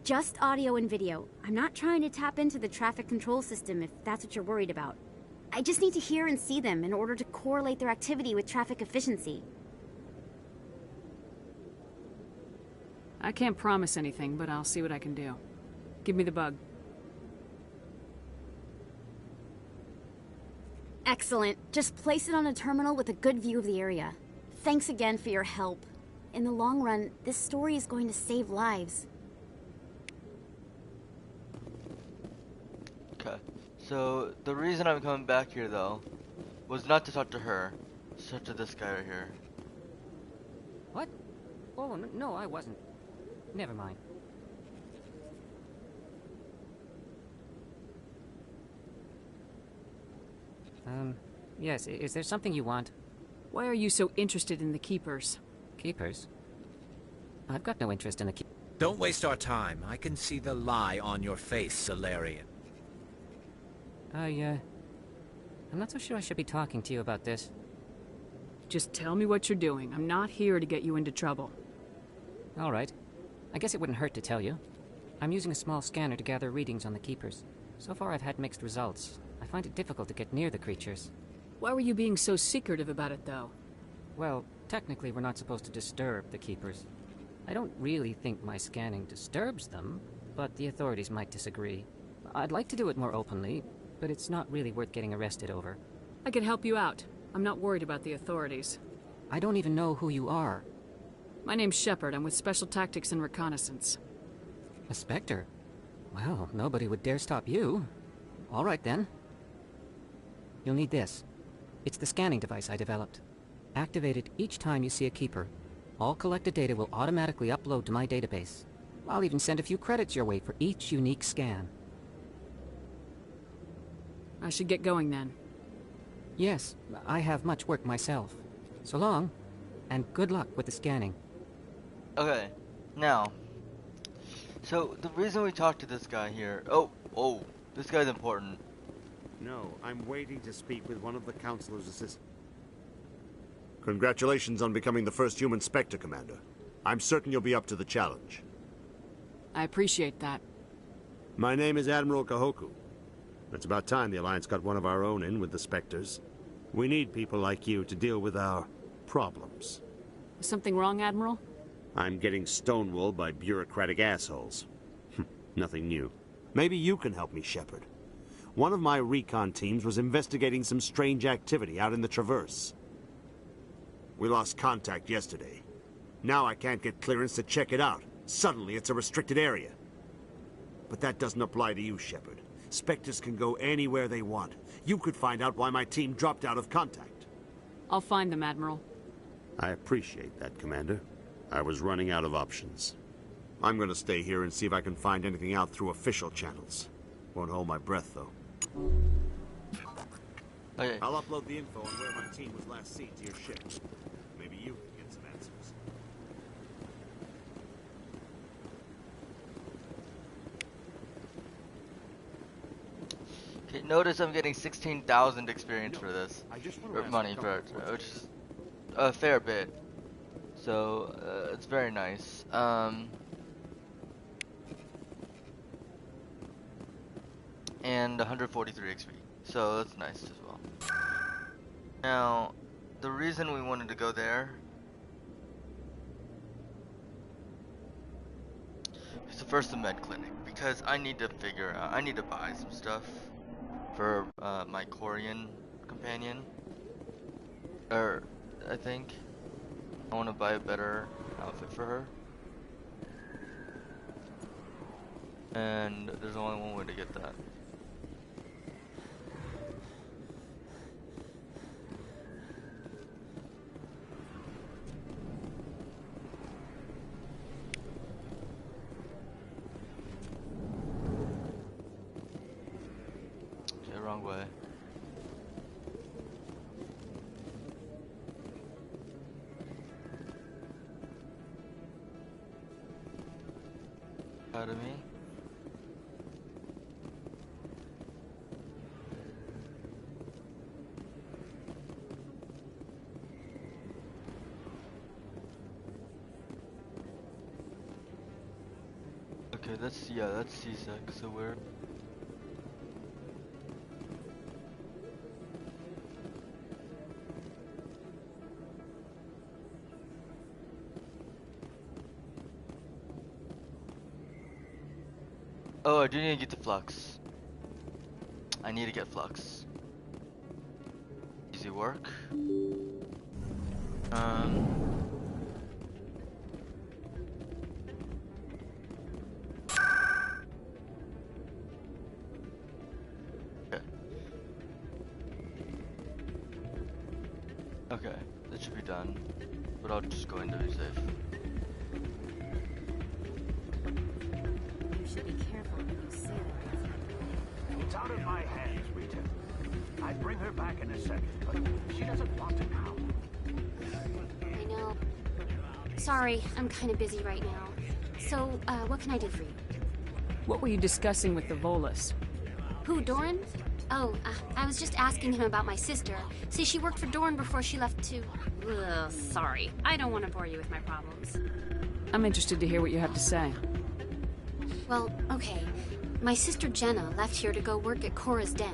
Just audio and video. I'm not trying to tap into the traffic control system if that's what you're worried about. I just need to hear and see them in order to correlate their activity with traffic efficiency. I can't promise anything, but I'll see what I can do. Give me the bug. Excellent. Just place it on a terminal with a good view of the area. Thanks again for your help. In the long run, this story is going to save lives. Okay. So, the reason I'm coming back here, though, was not to talk to her. To talk to this guy right here. What? Oh, no, I wasn't. Never mind. Yes, is there something you want? Why are you so interested in the Keepers? Keepers? I've got no interest in the Keepers. Don't waste our time. I can see the lie on your face, Solarian. I'm not so sure I should be talking to you about this. Just tell me what you're doing. I'm not here to get you into trouble. All right. I guess it wouldn't hurt to tell you. I'm using a small scanner to gather readings on the Keepers. So far I've had mixed results. I find it difficult to get near the creatures. Why were you being so secretive about it, though? Well, technically we're not supposed to disturb the Keepers. I don't really think my scanning disturbs them, but the authorities might disagree. I'd like to do it more openly, but it's not really worth getting arrested over. I can help you out. I'm not worried about the authorities. I don't even know who you are. My name's Shepard. I'm with Special Tactics and Reconnaissance. A Spectre? Well, nobody would dare stop you. All right, then. You'll need this. It's the scanning device I developed. Activate it each time you see a Keeper. All collected data will automatically upload to my database. I'll even send a few credits your way for each unique scan. I should get going, then. Yes, I have much work myself. So long, and good luck with the scanning. Okay, now, so the reason we talked to this guy here, oh, this guy's important. No, I'm waiting to speak with one of the Councilor's assistants. Congratulations on becoming the first human Spectre, Commander. I'm certain you'll be up to the challenge. I appreciate that. My name is Admiral Kahoku. It's about time the Alliance got one of our own in with the Spectres. We need people like you to deal with our problems. Is something wrong, Admiral? I'm getting stonewalled by bureaucratic assholes. Nothing new. Maybe you can help me, Shepard. One of my recon teams was investigating some strange activity out in the Traverse. We lost contact yesterday. Now I can't get clearance to check it out. Suddenly it's a restricted area. But that doesn't apply to you, Shepard. Spectres can go anywhere they want. You could find out why my team dropped out of contact. I'll find them, Admiral. I appreciate that, Commander. I was running out of options. I'm gonna stay here and see if I can find anything out through official channels. Won't hold my breath, though. Okay. I'll upload the info on where my team was last seen to your ship. Maybe you can get some answers. Okay, notice I'm getting 16,000 experience for this. Or money for it, which is a fair bit. So, it's very nice. And 143 XP. So that's nice as well. Now, the reason we wanted to go there is the first the med clinic, because I need to figure out, I need to buy some stuff for my Korean companion. Or, I think I want to buy a better outfit for her. And there's only one way to get that. Okay, wrong way. Out of me. Okay, that's C-Sec, so where? Oh, I do need to get the flux. I need to get flux. Easy work. Okay. Okay, that should be done. But I'll just go in to be safe. You should be careful when you say that. It's out of my hands, Rita. I'd bring her back in a second, but she doesn't want to now. I know. Sorry, I'm kind of busy right now. So, what can I do for you? What were you discussing with the Volus? Who, Doran? Oh, I was just asking him about my sister. See, she worked for Doran before she left to... Ugh, sorry. I don't want to bore you with my problems. I'm interested to hear what you have to say. Well, okay. My sister Jenna left here to go work at Cora's Den.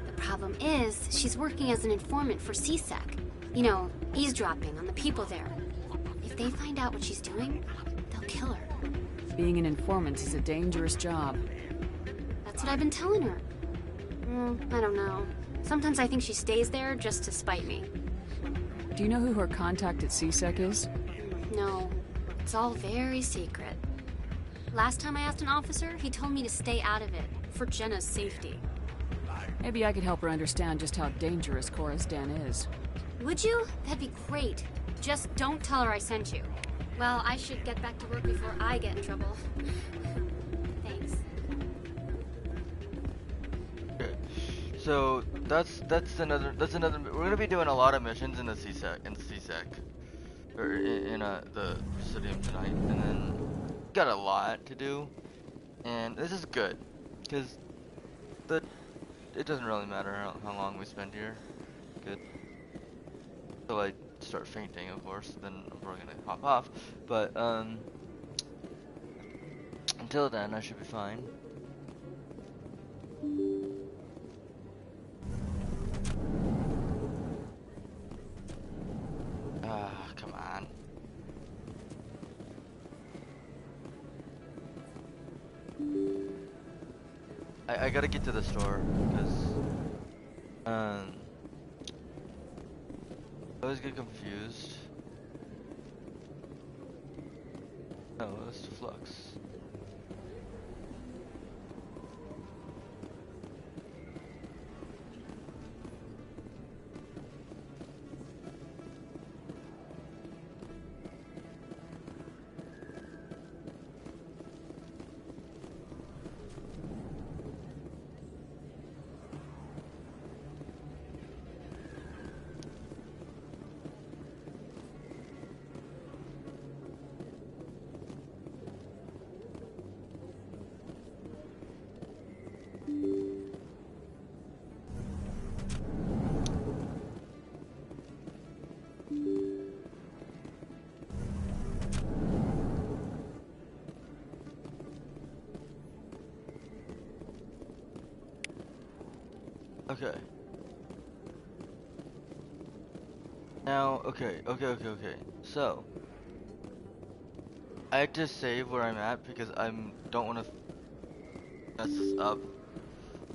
The problem is, she's working as an informant for C-Sec. You know, eavesdropping on the people there. If they find out what she's doing, they'll kill her. Being an informant is a dangerous job. That's what I've been telling her. I don't know. Sometimes I think she stays there just to spite me. Do you know who her contact at C-Sec is? No. It's all very secret. Last time I asked an officer, he told me to stay out of it, for Jenna's safety. Maybe I could help her understand just how dangerous Cora's Den is. Would you? That'd be great. Just don't tell her I sent you. Well, I should get back to work before I get in trouble. Thanks. Okay. So that's another we're gonna be doing a lot of missions in the C-Sec or in the Presidium tonight, and then got a lot to do, and this is good because it doesn't really matter how long we spend here. Good. Until I start fainting, of course, then I'm probably gonna hop off. But until then, I should be fine. Come on. I gotta get to the store because I always get confused. Oh, that's the flux. Okay. Now, okay. So, I had to save where I'm at because don't want to mess this up.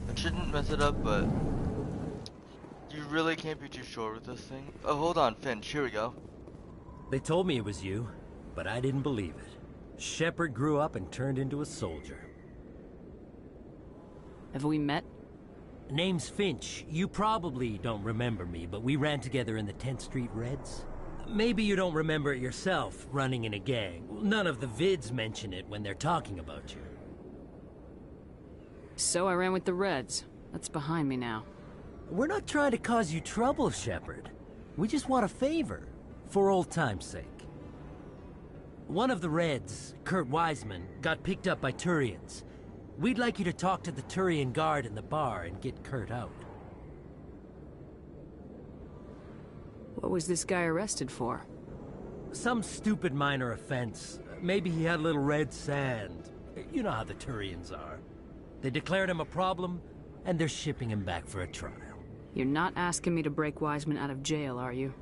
I shouldn't mess it up, but you really can't be too sure with this thing. Oh, hold on, Finch. Here we go. They told me it was you, but I didn't believe it. Shepard grew up and turned into a soldier. Have we met? Name's Finch. You probably don't remember me, but we ran together in the 10th Street Reds. Maybe you don't remember it yourself, running in a gang. None of the vids mention it when they're talking about you. So I ran with the Reds. That's behind me now. We're not trying to cause you trouble, Shepard. We just want a favor, for old time's sake. One of the Reds, Kurt Wiseman, got picked up by Turians. We'd like you to talk to the Turian guard in the bar and get Kurt out. What was this guy arrested for? Some stupid minor offense. Maybe he had a little red sand. You know how the Turians are. They declared him a problem, and they're shipping him back for a trial. You're not asking me to break Wiseman out of jail, are you?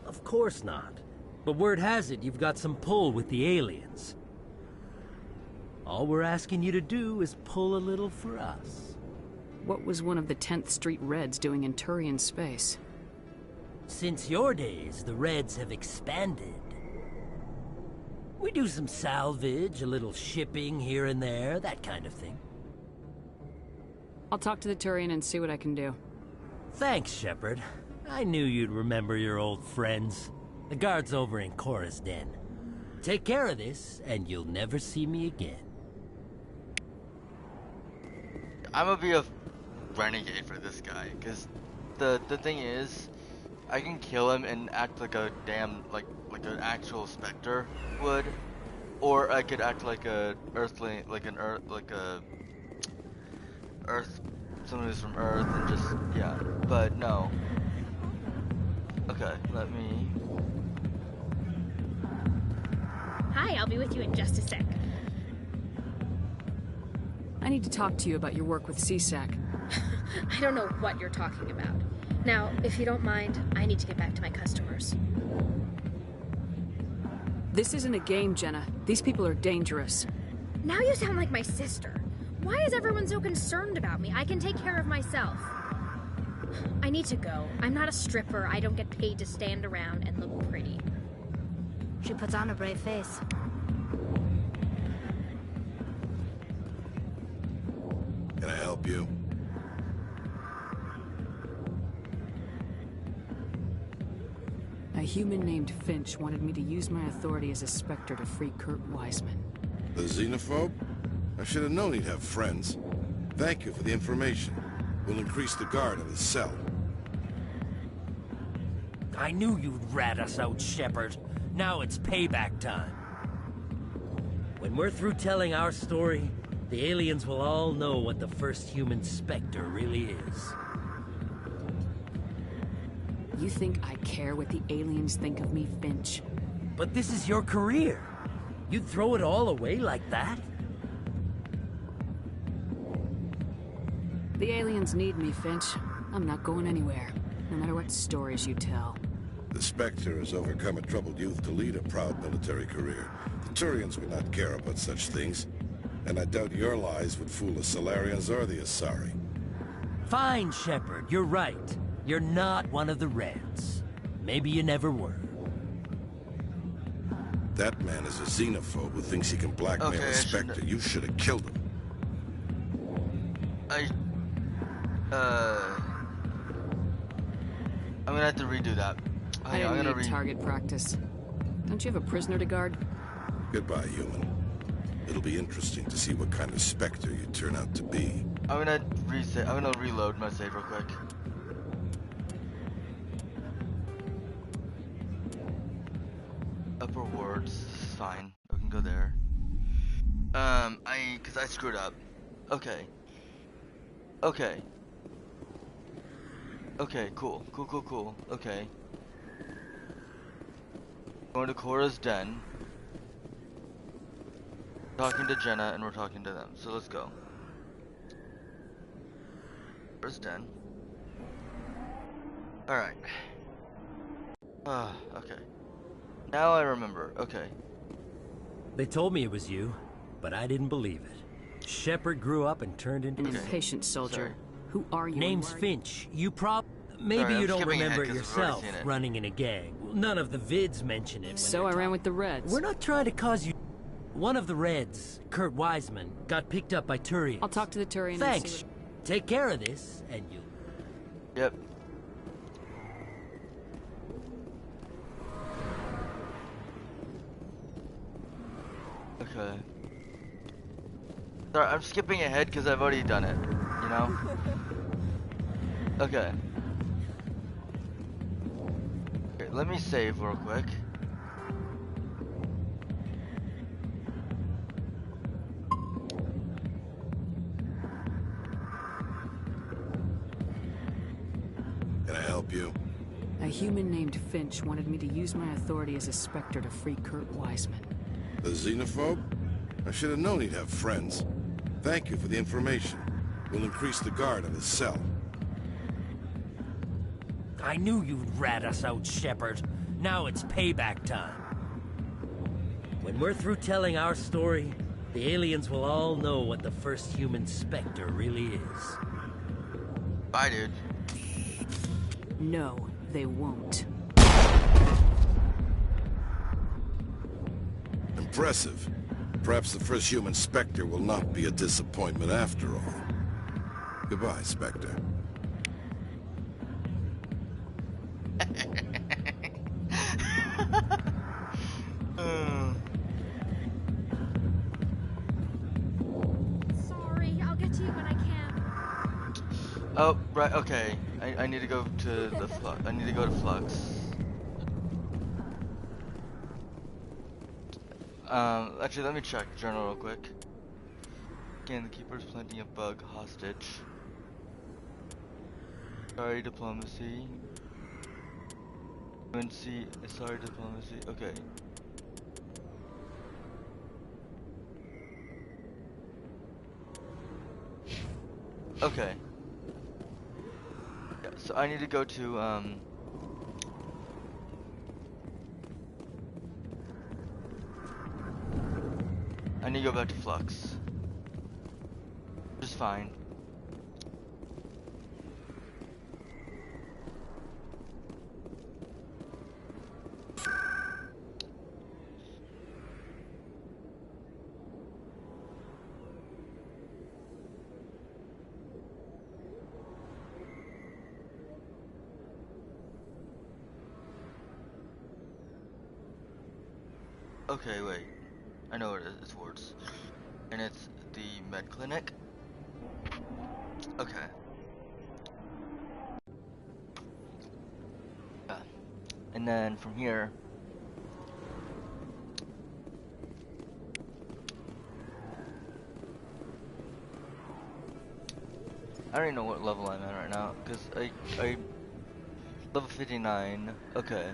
Of course not. But word has it you've got some pull with the aliens. All we're asking you to do is pull a little for us. What was one of the 10th Street Reds doing in Turian space? Since your days, the Reds have expanded. We do some salvage, a little shipping here and there, that kind of thing. I'll talk to the Turian and see what I can do. Thanks, Shepard. I knew you'd remember your old friends. The guard's over in Cora's den. Take care of this, and you'll never see me again. I'm gonna be a renegade for this guy, because the thing is, I can kill him and act like a damn, like an actual Spectre would, or I could act like a Earthling, someone who's from Earth, and just, yeah, but no. Okay, let me... Hi, I'll be with you in just a sec. I need to talk to you about your work with CSAC. I don't know what you're talking about. Now, if you don't mind, I need to get back to my customers. This isn't a game, Jenna. These people are dangerous. Now you sound like my sister. Why is everyone so concerned about me? I can take care of myself. I need to go. I'm not a stripper. I don't get paid to stand around and look pretty. She puts on a brave face. Can I help you? A human named Finch wanted me to use my authority as a Spectre to free Kurt Wiseman. The xenophobe? I should have known he'd have friends. Thank you for the information. We'll increase the guard in the cell. I knew you'd rat us out, Shepard. Now it's payback time. When we're through telling our story, the aliens will all know what the first human Spectre really is. You think I care what the aliens think of me, Finch? But this is your career. You'd throw it all away like that? The aliens need me, Finch. I'm not going anywhere, no matter what stories you tell. The Spectre has overcome a troubled youth to lead a proud military career. The Turians would not care about such things, and I doubt your lies would fool the Solarians or the Asari. Fine, Shepard, you're right. You're not one of the Reds. Maybe you never were. That man is a xenophobe who thinks he can blackmail a Spectre. You should have killed him. I'm gonna have to redo that. I didn't need target practice. Don't you have a prisoner to guard? Goodbye, human. It'll be interesting to see what kind of Spectre you turn out to be. I'm gonna reload my save real quick. Upper wards, this is fine. I can go there. Cause I screwed up. Okay. Okay. Okay, cool. Okay. Going to Cora's den. Talking to Jenna, and we're talking to them. So let's go. Cora's den. Alright. Okay. Now I remember. Okay. They told me it was you, but I didn't believe it. Shepard grew up and turned into an impatient soldier. Sorry. Who are you? Name's Finch. You maybe Sorry, you don't skipping ahead remember 'cause we've already yourself seen it. running in a gang. None of the vids mention it. So I ran with the Reds. We're not trying to cause you. One of the Reds, Kurt Wiseman, got picked up by Turians. I'll talk to the Turian. Thanks. Take care of this, and you'll. Yep. Okay. Sorry, I'm skipping ahead because I've already done it, you know? Okay. Okay, let me save real quick. Can I help you? A human named Finch wanted me to use my authority as a Spectre to free Kurt Wiseman. The xenophobe? I should have known he'd have friends. Thank you for the information. We'll increase the guard on his cell. I knew you'd rat us out, Shepard. Now it's payback time. When we're through telling our story, the aliens will all know what the first human Spectre really is. Bye, dude. No, they won't. Impressive. Perhaps the first human Spectre will not be a disappointment after all. Goodbye, Spectre. Sorry, I'll get to you when I can. Oh, right, okay. I need to go to the Flux. I need to go to Flux. Actually, let me check journal real quick. Again, the Keeper's planting a bug hostage. Sorry, diplomacy. UNC, sorry, diplomacy. Okay. Okay. Yeah, so I need to go to, I need to go back to Flux. Which is fine. Okay, wait. I know what it is. It's wards. And it's the med clinic. Okay. Yeah. And then from here, I don't even know what level I'm at right now, because I level 59. Okay.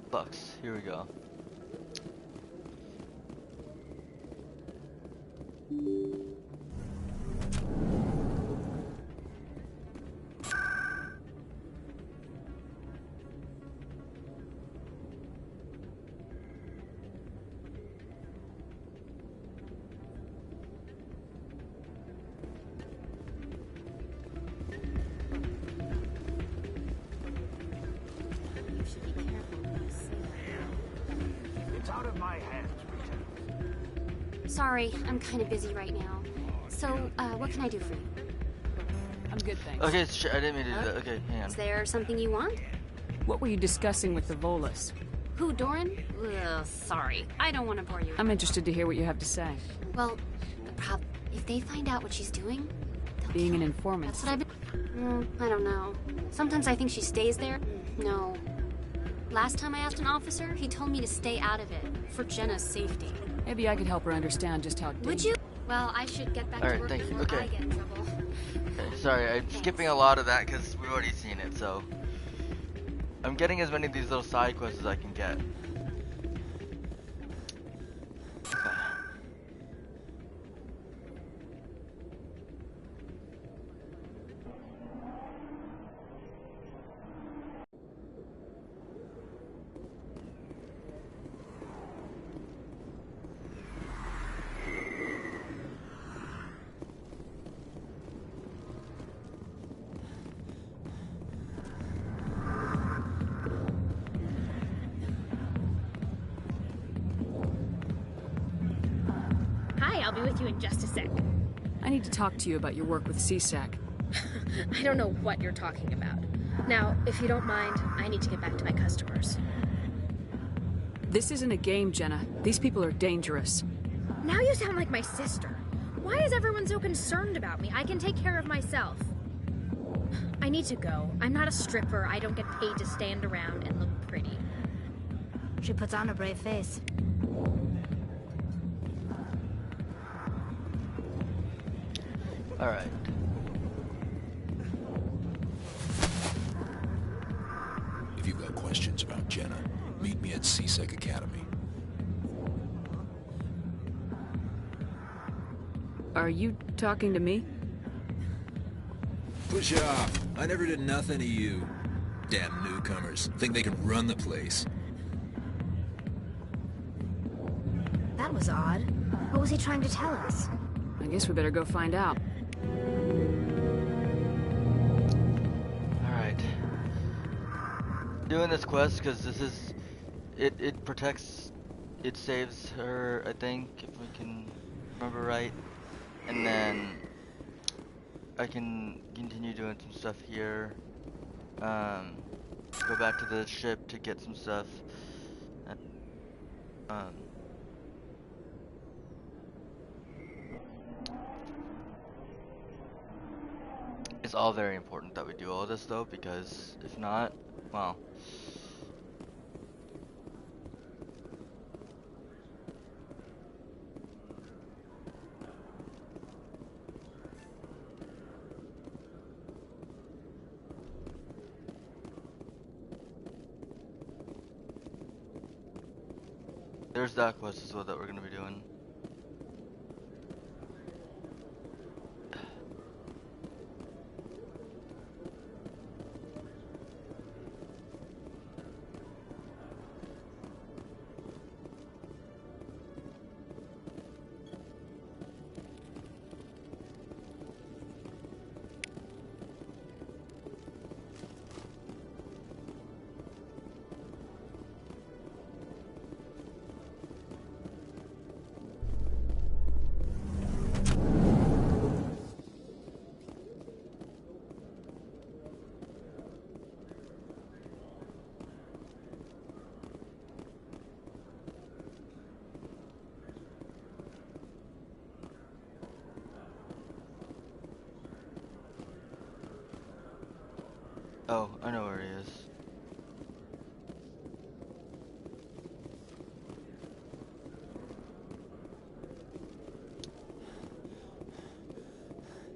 Flux. Here we go. It's out of my hands, Lieutenant. Sorry, I'm kind of busy right now. So, what can I do for you? I'm good, thanks. Okay, I didn't mean to do that. Okay, hang on. Is there something you want? What were you discussing with the Volus? Who, Doran? Ugh, sorry. I don't want to bore you. I'm interested to hear what you have to say. Well, the problem... If they find out what she's doing... Being an informant. That's what I've been... I don't know. Sometimes I think she stays there. No. Last time I asked an officer, he told me to stay out of it. For Jenna's safety. Maybe I could help her understand just how Would you? Well, I should get back to Alright, work thank you. before Okay. I get in trouble. Okay, sorry, I'm skipping a lot of that because we've already seen it, so... I'm getting as many of these little side quests as I can get. Okay. Hi, I'll be with you in just a sec. I need to talk to you about your work with CSAC. I don't know what you're talking about. Now, if you don't mind, I need to get back to my customers. This isn't a game, Jenna. These people are dangerous. Now you sound like my sister. Why is everyone so concerned about me? I can take care of myself. I need to go. I'm not a stripper. I don't get paid to stand around and look pretty. She puts on a brave face. Alright. If you've got questions about Jenna, meet me at CSEC Academy. Are you talking to me? Push it off. I never did nothing to you. Damn newcomers. Think they can run the place. That was odd. What was he trying to tell us? I guess we better go find out. Alright. Doing this quest because this is... It protects... It saves her, I think, if we can remember right. And then... I can continue doing some stuff here. Go back to the ship to get some stuff. It's all very important that we do all this though, because if not, well... There's that quest as well that we're gonna be doing. Oh, I know where he is.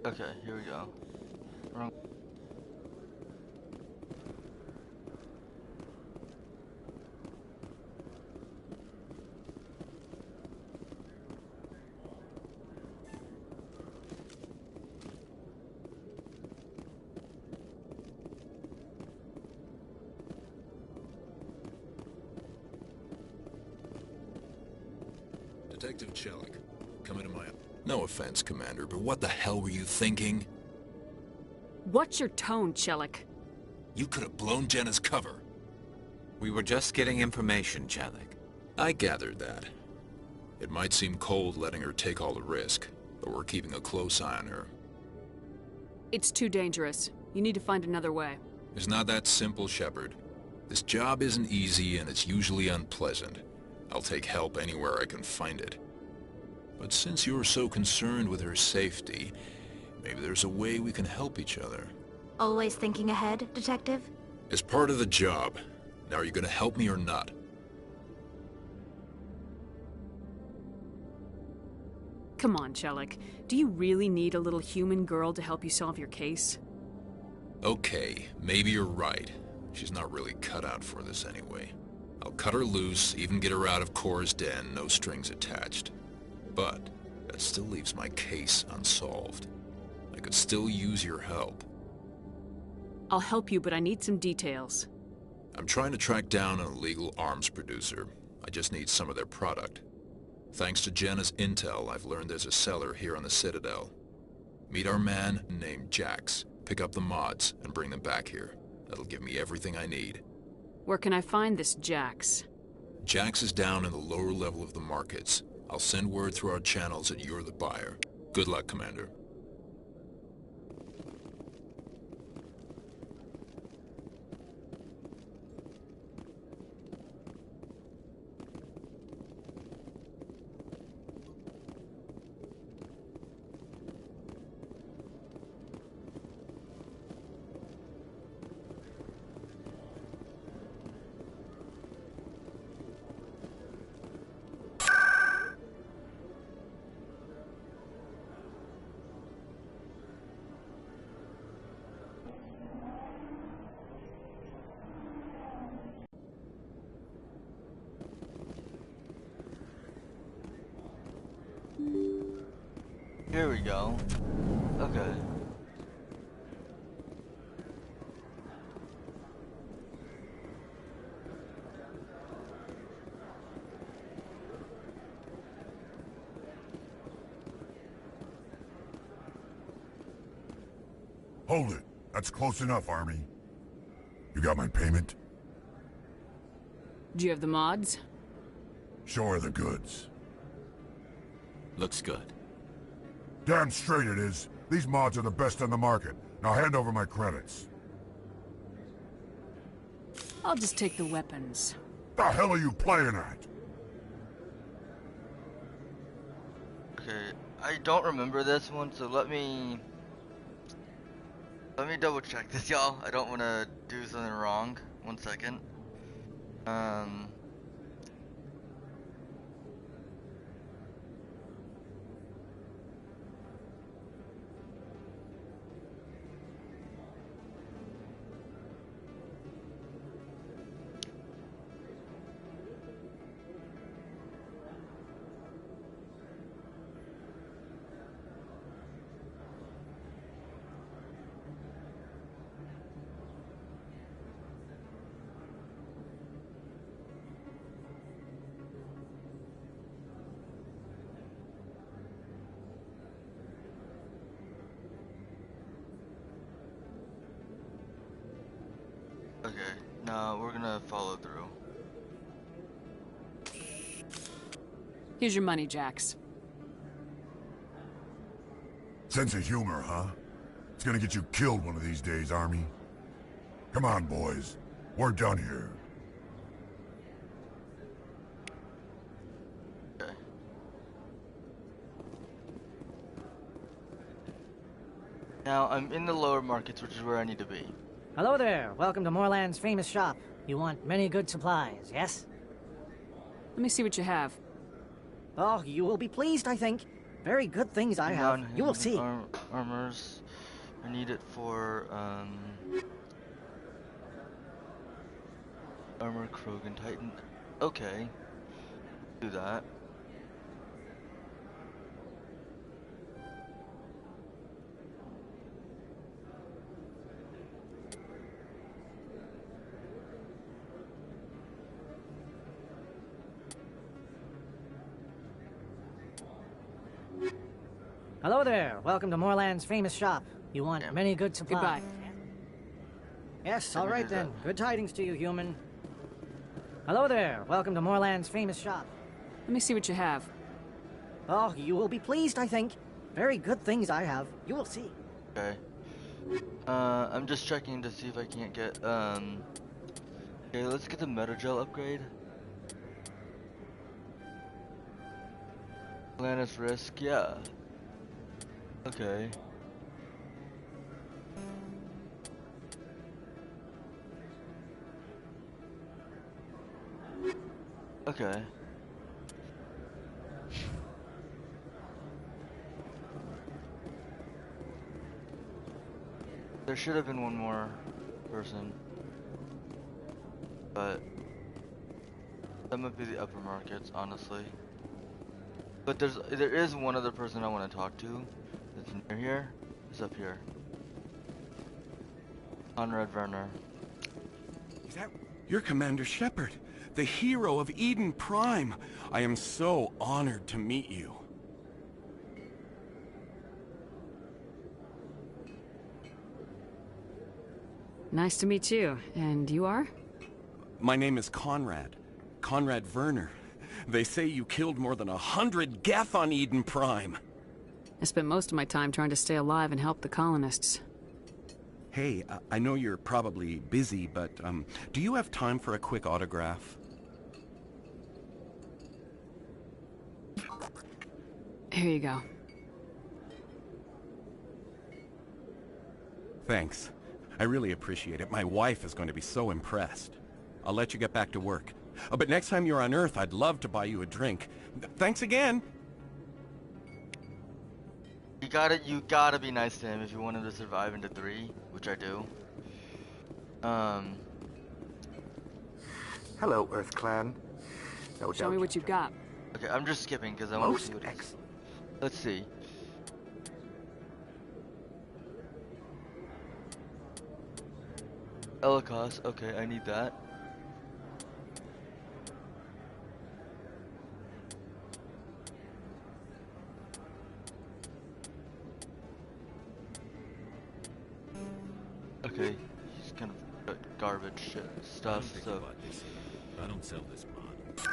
Okay, here we go. Wrong. Detective Chelik, come into my... No offense, Commander, but what the hell were you thinking? What's your tone, Chelik? You could have blown Jenna's cover. We were just getting information, Chelik. I gathered that. It might seem cold letting her take all the risk, but we're keeping a close eye on her. It's too dangerous. You need to find another way. It's not that simple, Shepard. This job isn't easy and it's usually unpleasant. I'll take help anywhere I can find it. But since you're so concerned with her safety, maybe there's a way we can help each other. Always thinking ahead, Detective? As part of the job. Now, are you gonna help me or not? Come on, Chelik. Do you really need a little human girl to help you solve your case? Okay, maybe you're right. She's not really cut out for this anyway. I'll cut her loose, even get her out of Cora's den, no strings attached. But that still leaves my case unsolved. I could still use your help. I'll help you, but I need some details. I'm trying to track down an illegal arms producer. I just need some of their product. Thanks to Jenna's intel, I've learned there's a seller here on the Citadel. Meet our man named Jax. Pick up the mods and bring them back here. That'll give me everything I need. Where can I find this Jax? Jax is down in the lower level of the markets. I'll send word through our channels that you're the buyer. Good luck, Commander. Here we go. Okay. Hold it. That's close enough, Army. You got my payment? Do you have the mods? Show her the goods. Looks good. Damn straight it is. These mods are the best on the market. Now hand over my credits. I'll just take the weapons. The hell are you playing at? Okay, I don't remember this one, so let me double check this, y'all. I don't want to do something wrong. 1 second. Okay, now we're gonna follow through. Here's your money, Jax. Sense of humor, huh? It's gonna get you killed one of these days, Army. Come on, boys. We're done here. Okay. Now I'm in the lower markets, which is where I need to be. Hello there. Welcome to Moorland's famous shop. You want many good supplies, yes? Let me see what you have. Oh, you will be pleased, I think. Very good things I have. You will see. Armors. I need it for, Armor, Krogan, Titan. Okay. Do that. Hello there. Welcome to Moorland's famous shop. You want many good supplies. Goodbye. Yes, all right then. Good tidings to you, human. Hello there. Welcome to Moorland's famous shop. Let me see what you have. Oh, you will be pleased, I think. Very good things I have. You will see. Okay. I'm just checking to see if I can't get, okay, let's get the Metagel upgrade. Atlantis Risk, yeah. Okay. Okay. There should have been one more person. But that might be the upper markets, honestly. But there is one other person I want to talk to that's near here. It's up here. Conrad Werner. Is that... You're Commander Shepard, the hero of Eden Prime. I am so honored to meet you. Nice to meet you. And you are? My name is Conrad. Conrad Werner. They say you killed more than 100 Geth on Eden Prime. I spent most of my time trying to stay alive and help the colonists. Hey, I know you're probably busy, but do you have time for a quick autograph? Here you go. Thanks. I really appreciate it. My wife is going to be so impressed. I'll let you get back to work. But next time you're on Earth, I'd love to buy you a drink. Thanks again! You gotta be nice to him if you want him to survive into 3, which I do. Hello, Earth Clan. No Show me what you've got. Okay, I'm just skipping because I want to see what it is. Let's see. Elikos, okay, I need that. Okay, he's kind of garbage shit stuff, so... I don't sell this mod.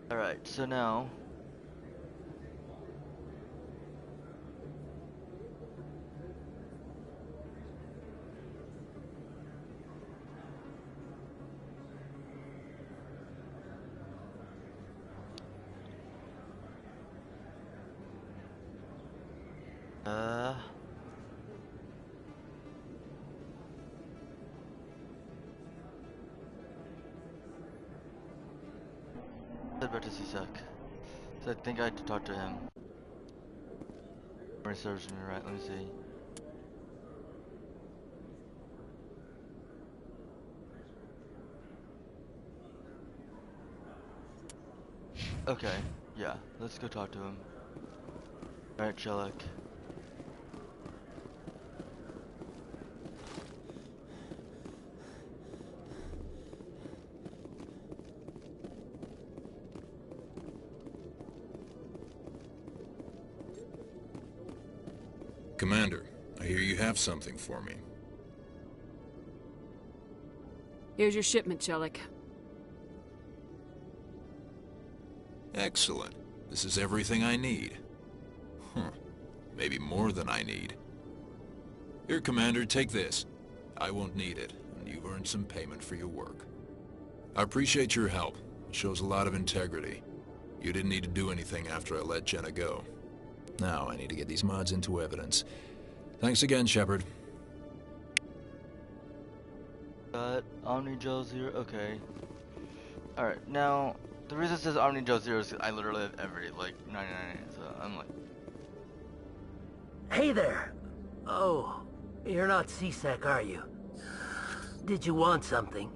Alright, so now... Said back to CSEC. So I think I had to talk to him. Or he serves me right, let me see. Okay, yeah, let's go talk to him. Alright, Shellick. Commander, I hear you have something for me. Here's your shipment, Shellick. Excellent. This is everything I need. Huh. Maybe more than I need. Here, Commander, take this. I won't need it, and you've earned some payment for your work. I appreciate your help. It shows a lot of integrity. You didn't need to do anything after I let Jenna go. Now I need to get these mods into evidence. Thanks again, Shepard. Got Omni-Gel 0, okay. Alright, now, the reason it says Omni-Gel 0 is I literally have every, like, 99, so I'm like... Hey there! Oh, you're not CSEC, are you? Did you want something?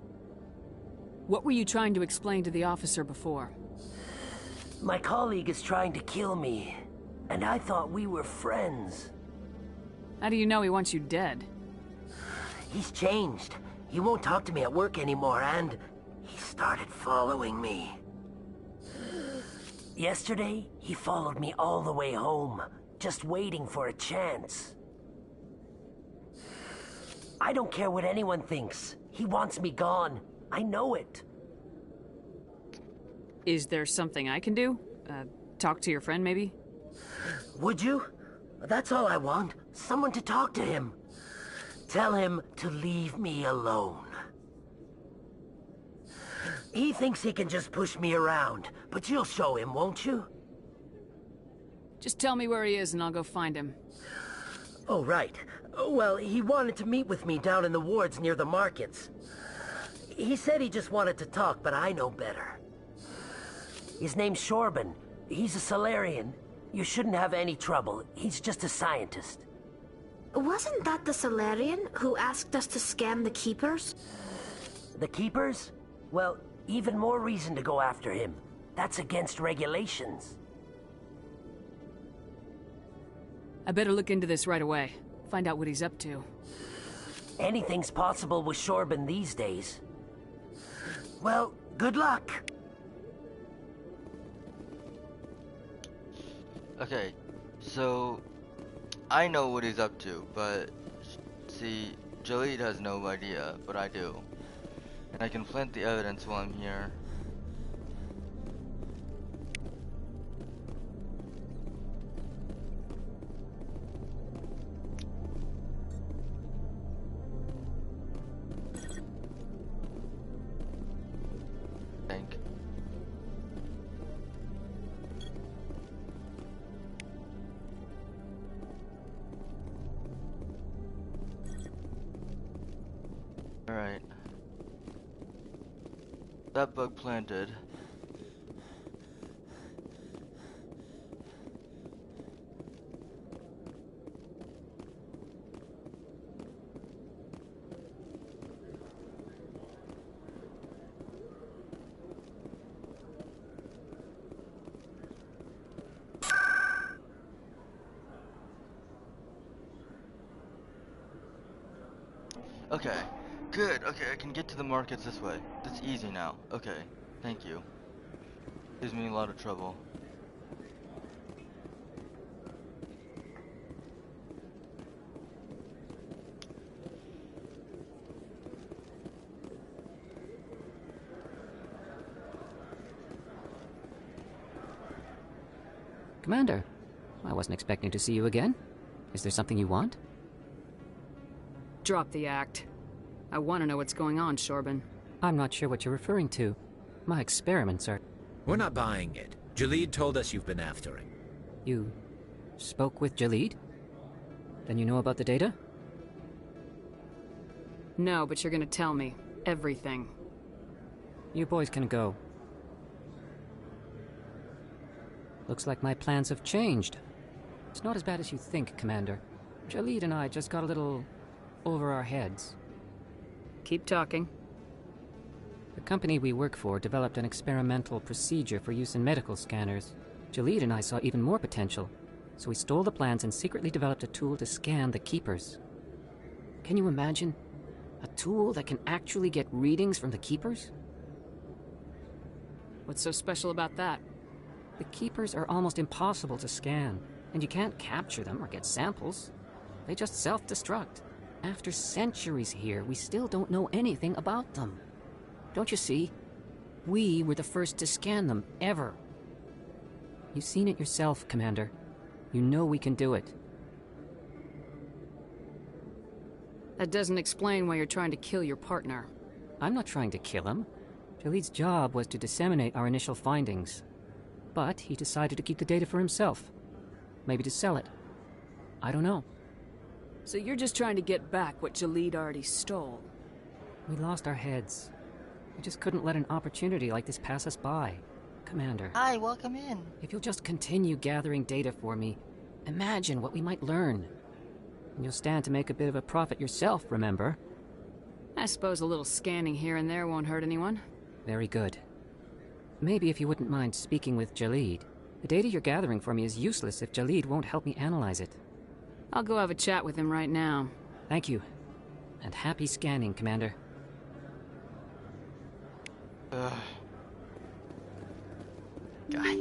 What were you trying to explain to the officer before? My colleague is trying to kill me, and I thought we were friends. How do you know he wants you dead? He's changed. He won't talk to me at work anymore, and he started following me. Yesterday, he followed me all the way home, just waiting for a chance. I don't care what anyone thinks. He wants me gone. I know it. Is there something I can do? Talk to your friend, maybe? Would you? That's all I want. Someone to talk to him. Tell him to leave me alone. He thinks he can just push me around, but you'll show him, won't you? Just tell me where he is and I'll go find him. Oh, right. Well, he wanted to meet with me down in the wards near the markets. He said he just wanted to talk, but I know better. His name's Shorban. He's a Solarian. You shouldn't have any trouble. He's just a scientist. Wasn't that the Solarian who asked us to scan the Keepers? The Keepers? Well, even more reason to go after him. That's against regulations. I better look into this right away. Find out what he's up to. Anything's possible with Shorban these days. Well, good luck. Okay, so I know what he's up to, but see, Jalid has no idea, but I do. And I can plant the evidence while I'm here. Think. Alright. That bug planted. Okay, good. Okay, I can get to the markets this way. That's easy now. Okay, thank you. Gives me a lot of trouble. Commander, I wasn't expecting to see you again. Is there something you want? Drop the act. I want to know what's going on, Shorban. I'm not sure what you're referring to. My experiments are... We're not buying it. Jalid told us you've been after him. You spoke with Jalid? Then you know about the data? No, but you're gonna tell me. Everything. You boys can go. Looks like my plans have changed. It's not as bad as you think, Commander. Jalid and I just got a little over our heads. Keep talking. The company we work for developed an experimental procedure for use in medical scanners. Jalid and I saw even more potential, so we stole the plans and secretly developed a tool to scan the Keepers. Can you imagine? A tool that can actually get readings from the Keepers? What's so special about that? The Keepers are almost impossible to scan, and you can't capture them or get samples. They just self-destruct. After centuries here, we still don't know anything about them. Don't you see? We were the first to scan them, ever. You've seen it yourself, Commander. You know we can do it. That doesn't explain why you're trying to kill your partner. I'm not trying to kill him. Jalid's job was to disseminate our initial findings. But he decided to keep the data for himself. Maybe to sell it. I don't know. So you're just trying to get back what Jalid already stole? We lost our heads. We just couldn't let an opportunity like this pass us by. Commander. Hi, welcome in. If you'll just continue gathering data for me, imagine what we might learn. And you'll stand to make a bit of a profit yourself, remember? I suppose a little scanning here and there won't hurt anyone. Very good. Maybe if you wouldn't mind speaking with Jalid. The data you're gathering for me is useless if Jalid won't help me analyze it. I'll go have a chat with him right now. Thank you. And happy scanning, Commander. Guy.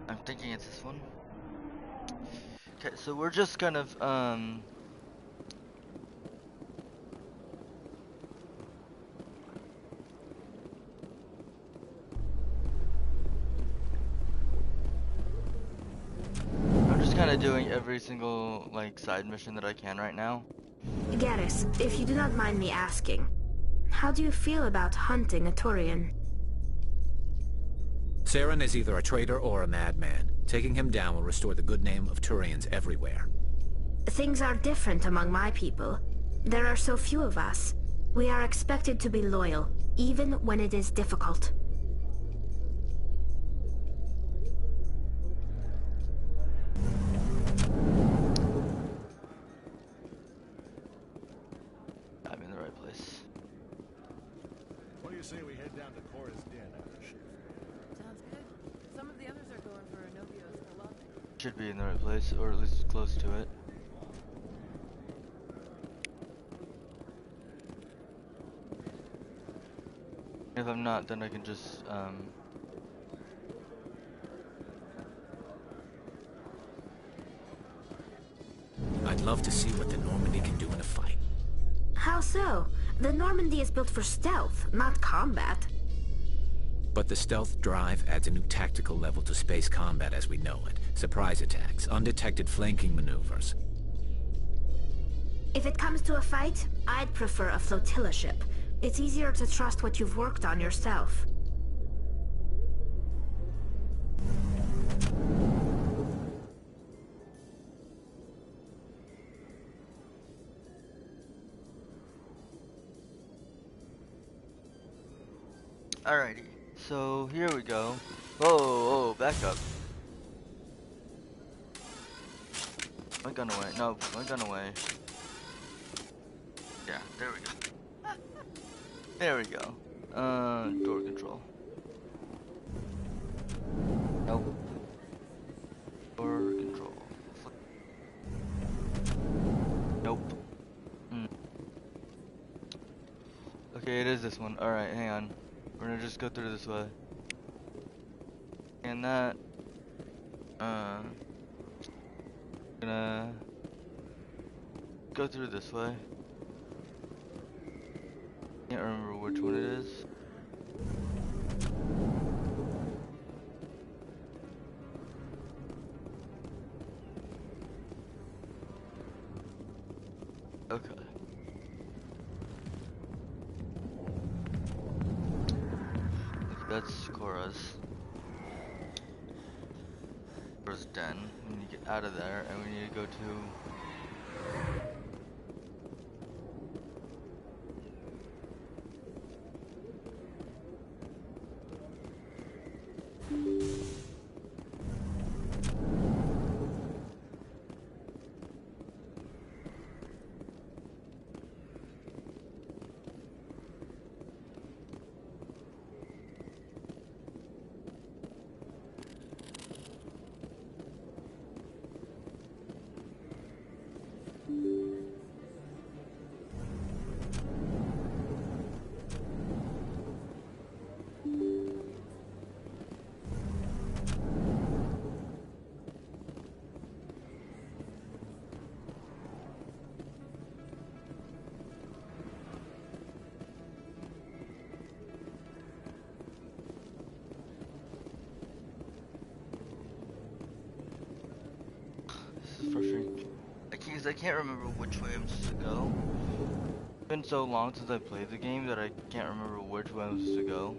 I'm thinking it's this one. Okay, so we're just kind of doing every single, like, side mission that I can right now. Garrus, if you do not mind me asking, how do you feel about hunting a Turian? Saren is either a traitor or a madman. Taking him down will restore the good name of Turians everywhere. Things are different among my people. There are so few of us. We are expected to be loyal, even when it is difficult. I'm in the right place. What do you say we head down to Cora's Den after shift? Sounds good. Some of the others are going for Novio's Galactic. Should be in the right place, or at least close to it. If I'm not, then I can just, I'd love to see what the Normandy can do in a fight. How so? The Normandy is built for stealth, not combat. But the stealth drive adds a new tactical level to space combat as we know it. Surprise attacks, undetected flanking maneuvers. If it comes to a fight, I'd prefer a flotilla ship. It's easier to trust what you've worked on yourself. alrighty. So here we go. Whoa, whoa, back up. My gun away. No, my gun away. Yeah, there we go. There we go. Door control. Nope. Door control. Nope. Okay, it is this one. Alright, hang on. We're gonna just go through this way. And that. Gonna go through this way. Can't remember which one it is. Okay. That's Cora's den. We need to get out of there, and we need to go to. Frustrating. I can't remember which way I'm supposed to go. It's been so long since I played the game that I can't remember which way I'm supposed to go.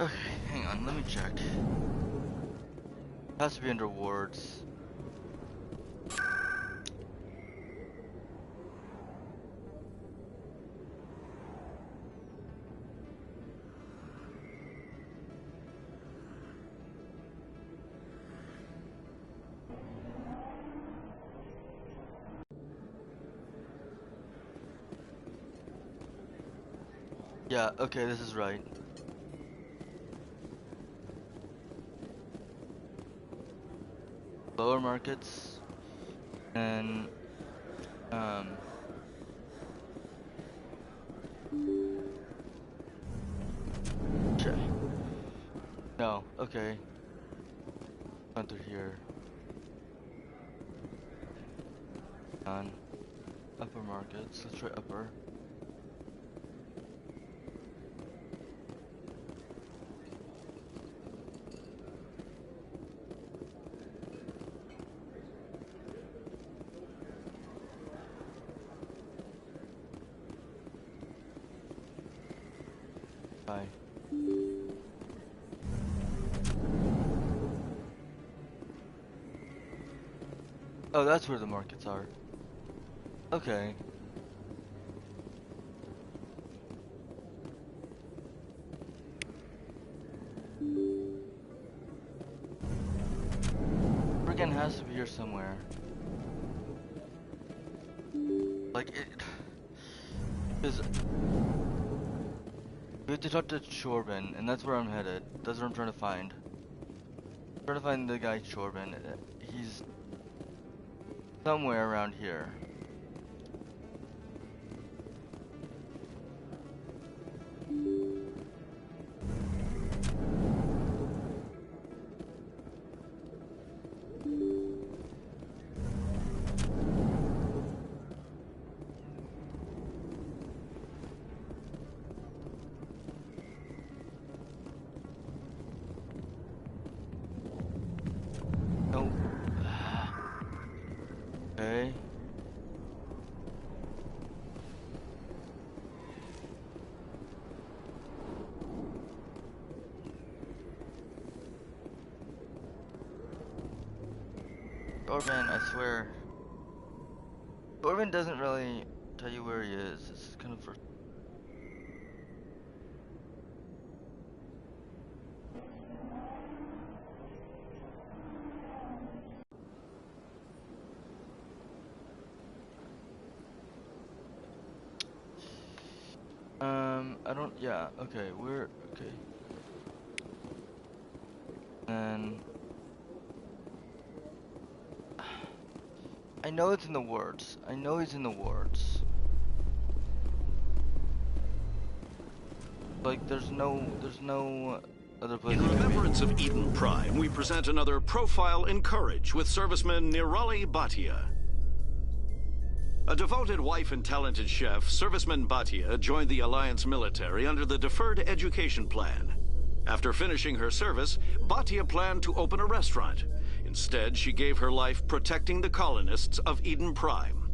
Okay, hang on, let me check. It has to be under wards. Yeah, okay, this is right. Lower markets and check. No, okay. Gone through here. On upper markets. Let's try upper. Bye. Oh, that's where the markets are. Okay. Friggin' has to be here somewhere. Like it. Because we have to talk to Chorbin, and that's where I'm headed. That's what I'm trying to find. I'm trying to find the guy Chorbin. He's somewhere around here. Nope. Okay. Orban, I swear. Orban doesn't really tell you where he is. It's kind of for. I don't. Yeah. Okay. We're okay. And I know it's in the wards. I know he's in the wards. Like, there's no other place. In remembrance of Eden Prime, we present another Profile in Courage with serviceman Nirali Bhatia. A devoted wife and talented chef, serviceman Bhatia joined the Alliance military under the Deferred Education Plan. After finishing her service, Bhatia planned to open a restaurant. Instead, she gave her life protecting the colonists of Eden Prime.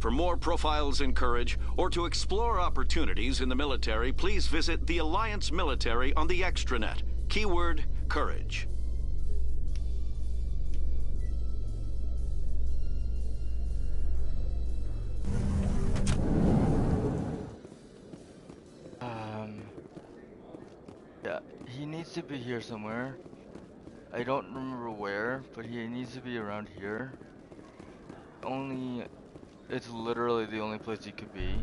For more Profiles in Courage, or to explore opportunities in the military, please visit the Alliance Military on the extranet. Keyword, Courage. Yeah, he needs to be here somewhere. I don't remember where, but he needs to be around here. It's literally the only place he could be.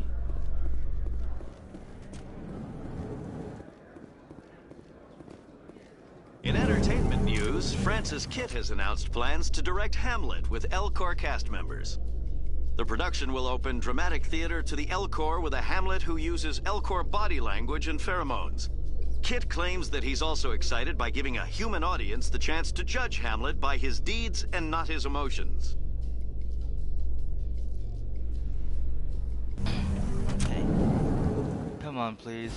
In entertainment news, Francis Kitt has announced plans to direct Hamlet with Elcor cast members. The production will open dramatic theater to the Elcor with a Hamlet who uses Elcor body language and pheromones. Kitt claims that he's also excited by giving a human audience the chance to judge Hamlet by his deeds and not his emotions. Okay. Come on, please.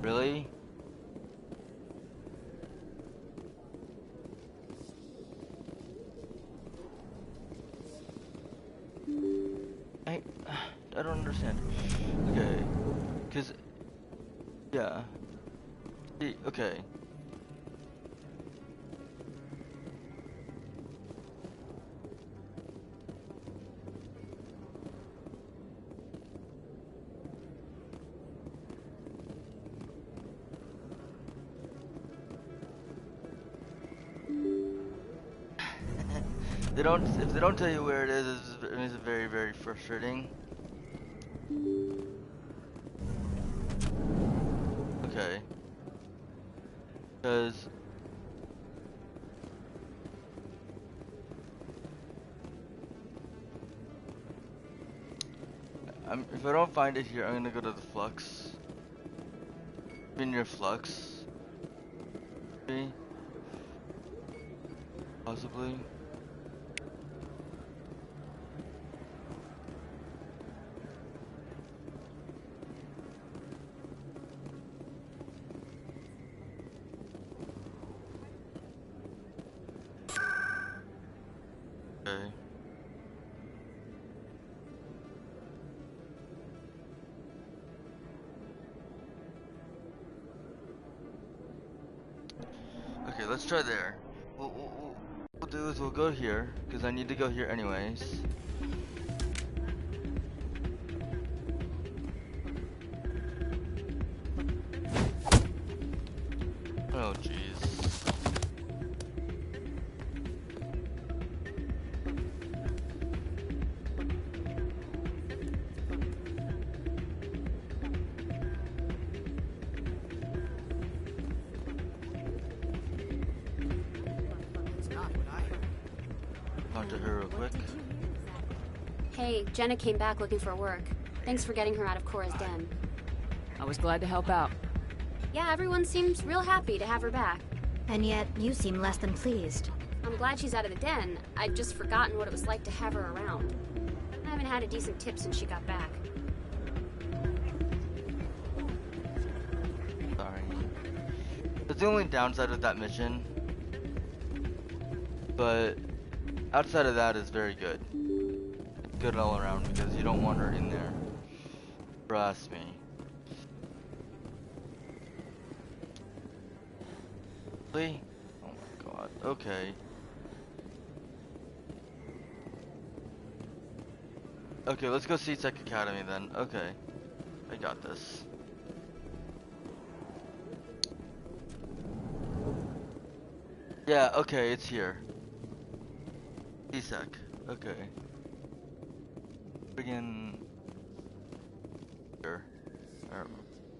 Really? I don't understand. Okay. Cause yeah. Okay. If they don't tell you where it is, it's very, very frustrating. Okay. Because if I don't find it here, I'm gonna go to the Flux. In your Flux. Maybe. Possibly. let's try there. What we'll do is we'll go here, because I need to go here anyways. Oh, jeez. Talk to her real quick. Hey, Jenna came back looking for work. Thanks for getting her out of Cora's den. I was glad to help out. Yeah, everyone seems real happy to have her back. And yet, you seem less than pleased. I'm glad she's out of the den. I'd just forgotten what it was like to have her around. I haven't had a decent tip since she got back. Sorry. That's the only downside of that mission. But outside of that is very good. It's good all around because you don't want her in there. Trust me. Really? Oh my god. Okay. Okay, let's go see Tech Academy then. Okay. I got this. Yeah, okay, it's here. C-Sec. Okay. Begin here.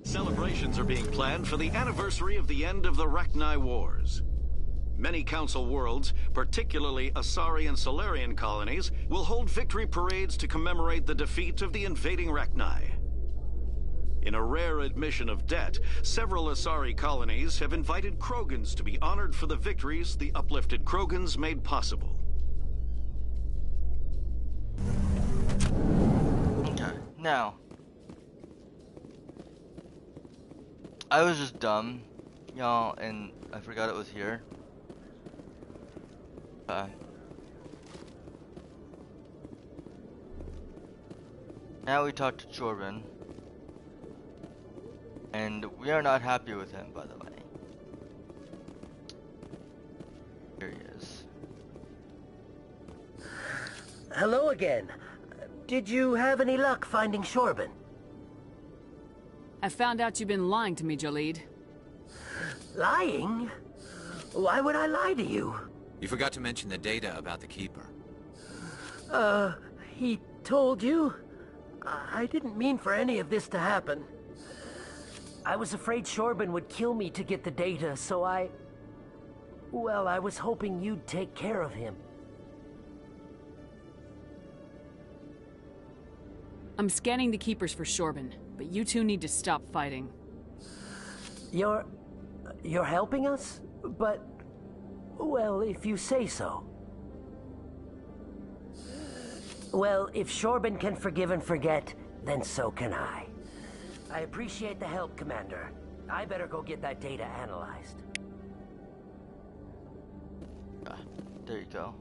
Celebrations are being planned for the anniversary of the end of the Rachni Wars. Many Council worlds, particularly Asari and Solarian colonies, will hold victory parades to commemorate the defeat of the invading Rachni. In a rare admission of debt, several Asari colonies have invited Krogans to be honored for the victories the uplifted Krogans made possible. Okay, now. I was just dumb, y'all, and I forgot it was here. Now we talk to Chorban. And we are not happy with him, by the way. Here he is. Hello again. Did you have any luck finding Shorban? I found out you've been lying to me, Jaleed. Lying? Why would I lie to you? You forgot to mention the data about the Keeper. He told you? I didn't mean for any of this to happen. I was afraid Shorban would kill me to get the data, so well, I was hoping you'd take care of him. I'm scanning the Keepers for Shorban, but you two need to stop fighting. You're helping us? But, well, if you say so. Well, if Shorban can forgive and forget, then so can I. I appreciate the help, Commander. I better go get that data analyzed. There you go.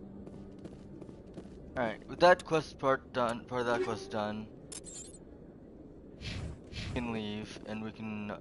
Alright, with that quest part done, part of that quest done, we can leave and we can,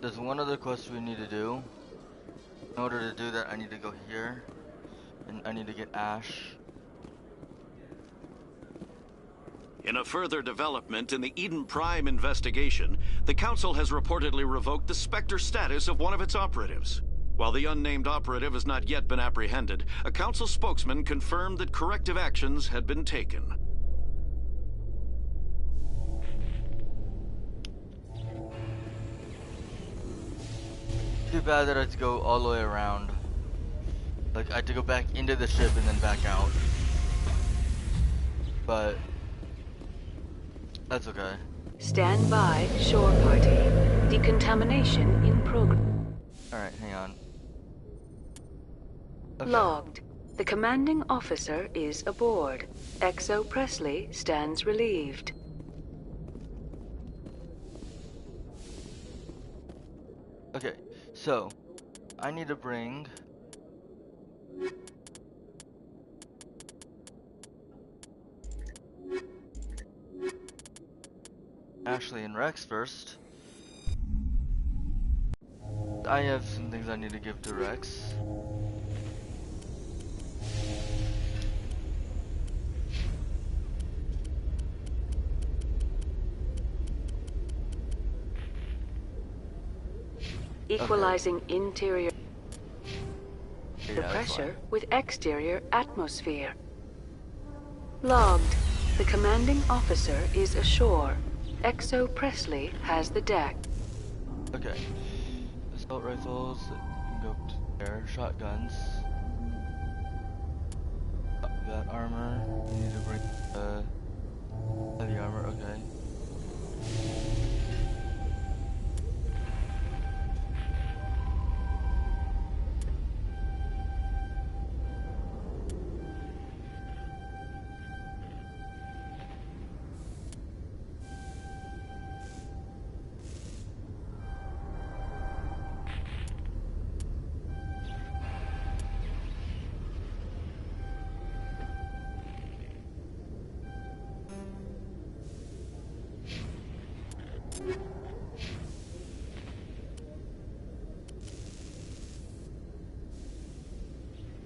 there's one other quest we need to do. In order to do that, I need to go here, and I need to get Ash. In a further development in the Eden Prime investigation, the Council has reportedly revoked the Spectre status of one of its operatives. While the unnamed operative has not yet been apprehended, a Council spokesman confirmed that corrective actions had been taken. Too bad that I had to go all the way around. Like, I had to go back into the ship and then back out. But That's okay. Stand by, shore party. Decontamination in progress. Alright, hang on. Okay. Logged. The commanding officer is aboard. XO Presley stands relieved. Okay, so I need to bring Ashley and Rex first. I have some things I need to give to Rex. Equalizing interior Yeah, pressure with exterior atmosphere. Logged. The commanding officer is ashore. XO Presley has the deck. Okay. Assault rifles can go to there. Shotguns. That armor. I need to bring heavy armor. Okay.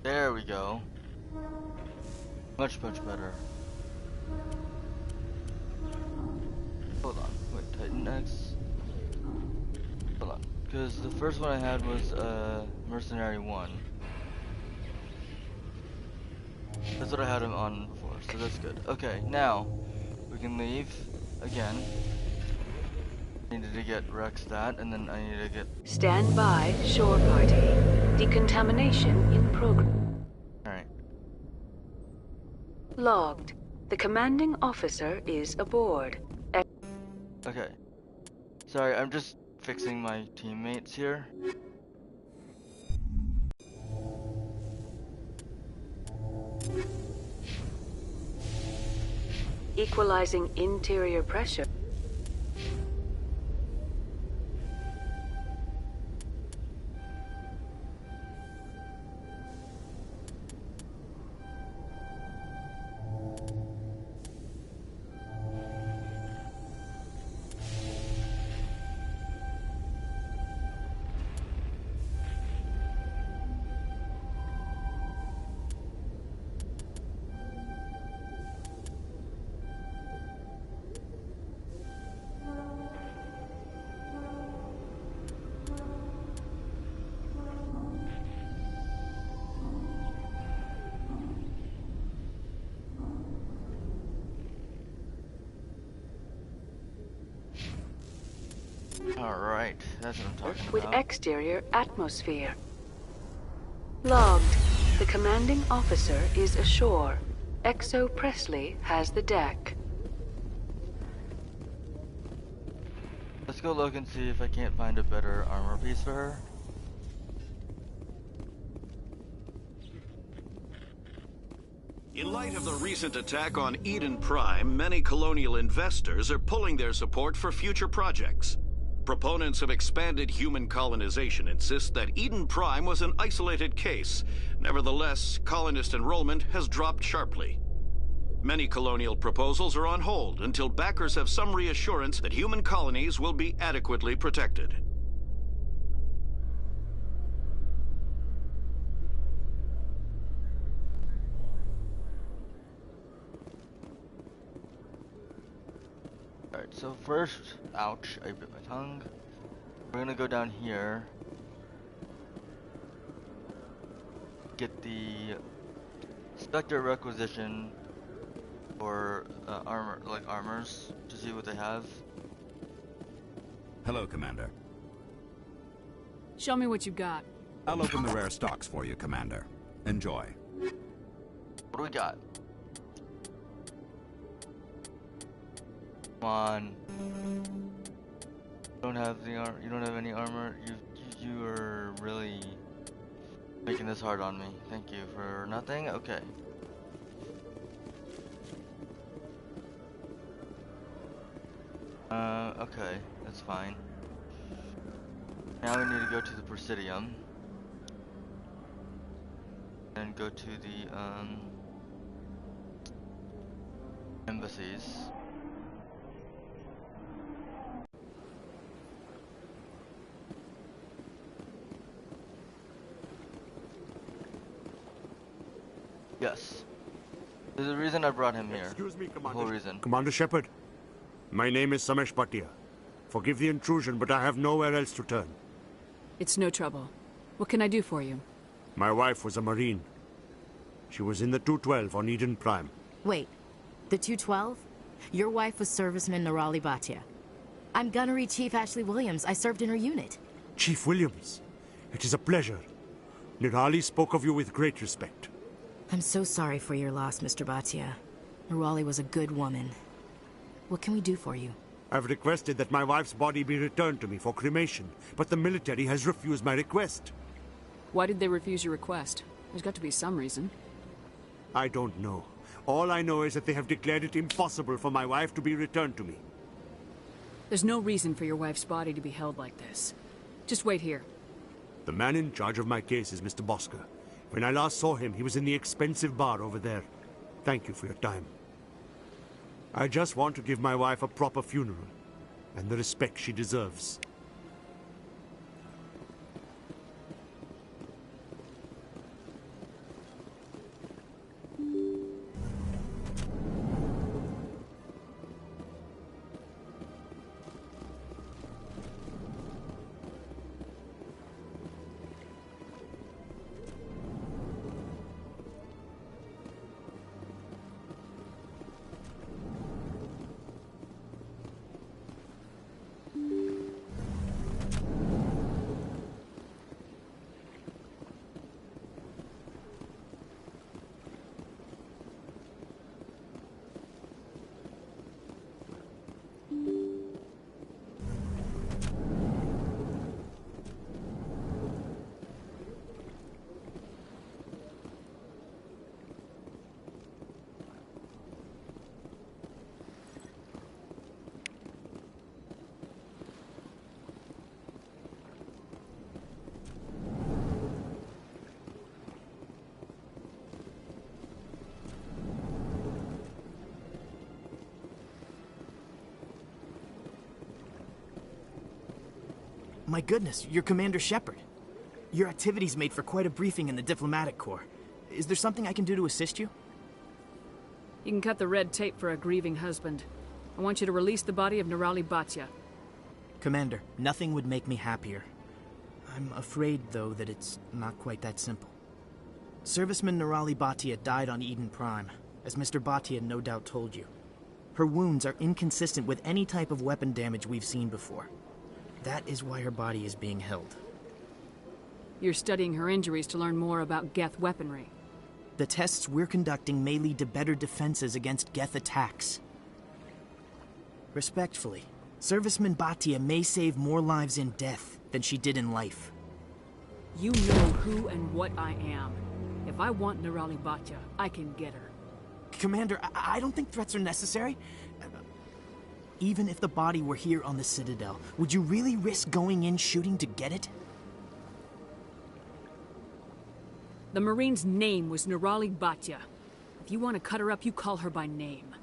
There we go. Much better. Hold on. Wait, Titan X? Hold on. Because the first one I had was Mercenary 1. That's what I had him on before, so that's good. Okay, now we can leave again. I needed to get Rex that, and then I need to get... Stand by, shore party. Decontamination in progress. Alright. Logged. The commanding officer is aboard. Okay. Sorry, I'm just fixing my teammates here. Equalizing interior pressure. Alright, that's what I'm talking With about. exterior atmosphere. Logged. The commanding officer is ashore. XO Presley has the deck. Let's go look and see if I can't find a better armor piece for her. In light of the recent attack on Eden Prime, many colonial investors are pulling their support for future projects. Proponents of expanded human colonization insist that Eden Prime was an isolated case. Nevertheless, colonist enrollment has dropped sharply. Many colonial proposals are on hold until backers have some reassurance that human colonies will be adequately protected. Alright, so first, ouch, I bit my tongue. We're gonna go down here. Get the Spectre requisition for armors to see what they have. Hello, Commander. Show me what you got. I'll open the rare stocks for you, Commander. Enjoy. What do we got? Come on. Don't have the you don't have any armor. You are really making this hard on me. Thank you for nothing. Okay. Okay, that's fine. Now we need to go to the Presidium. And go to the, embassies. Yes. There's a reason I brought him here. Excuse me, Commander. The whole reason. Commander Shepard, my name is Samesh Bhatia. Forgive the intrusion, but I have nowhere else to turn. It's no trouble. What can I do for you? My wife was a Marine. She was in the 212 on Eden Prime. Wait, the 212? Your wife was Serviceman Nirali Bhatia. I'm Gunnery Chief Ashley Williams. I served in her unit. Chief Williams, it is a pleasure. Nirali spoke of you with great respect. I'm so sorry for your loss, Mr. Bhatia. Nirali was a good woman. What can we do for you? I've requested that my wife's body be returned to me for cremation, but the military has refused my request. Why did they refuse your request? There's got to be some reason. I don't know. All I know is that they have declared it impossible for my wife to be returned to me. There's no reason for your wife's body to be held like this. Just wait here. The man in charge of my case is Mr. Bosker. When I last saw him, he was in the expensive bar over there. Thank you for your time. I just want to give my wife a proper funeral, and the respect she deserves. My goodness, you're Commander Shepard. Your activities made for quite a briefing in the Diplomatic Corps. Is there something I can do to assist you? You can cut the red tape for a grieving husband. I want you to release the body of Nirali Bhatia. Commander, nothing would make me happier. I'm afraid, though, that it's not quite that simple. Serviceman Nirali Bhatia died on Eden Prime, as Mr. Bhatia no doubt told you. Her wounds are inconsistent with any type of weapon damage we've seen before. That is why her body is being held. You're studying her injuries to learn more about Geth weaponry. The tests we're conducting may lead to better defenses against Geth attacks. Respectfully, Serviceman Bhatia may save more lives in death than she did in life. You know who and what I am. If I want Nirali Bhatia, I can get her. Commander, I don't think threats are necessary. Even if the body were here on the Citadel, would you really risk going in shooting to get it? The Marine's name was Nirali Bhatia. If you want to cut her up, you call her by name.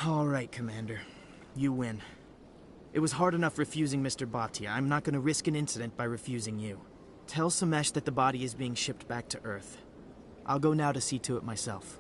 All right, Commander. You win. It was hard enough refusing Mr. Bhatia. I'm not going to risk an incident by refusing you. Tell Samesh that the body is being shipped back to Earth. I'll go now to see to it myself.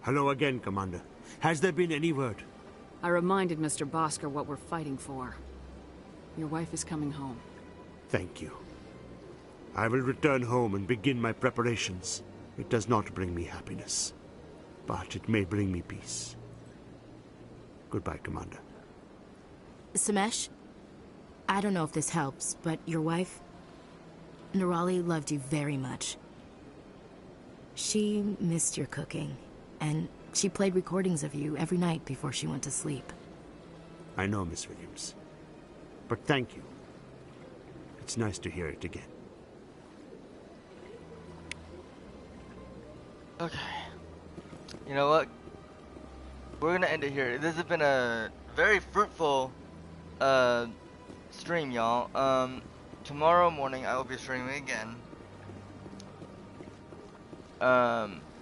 Hello again, Commander. Has there been any word? I reminded Mr. Bosker what we're fighting for. Your wife is coming home. Thank you. I will return home and begin my preparations. It does not bring me happiness, but it may bring me peace. Goodbye, Commander. Samesh, I don't know if this helps, but your wife, Nerali, loved you very much. She missed your cooking, and she played recordings of you every night before she went to sleep. I know, Miss Williams. But thank you. It's nice to hear it again. Okay. You know what? We're gonna end it here. This has been a very fruitful stream, y'all. Tomorrow morning I will be streaming again.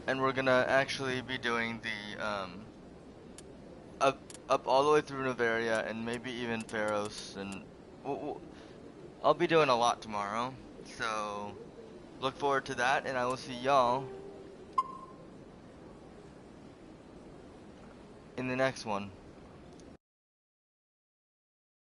And we're gonna actually be doing the up all the way through Novaria and maybe even Pharos, and I'll be doing a lot tomorrow. So look forward to that, and I will see y'all in the next one.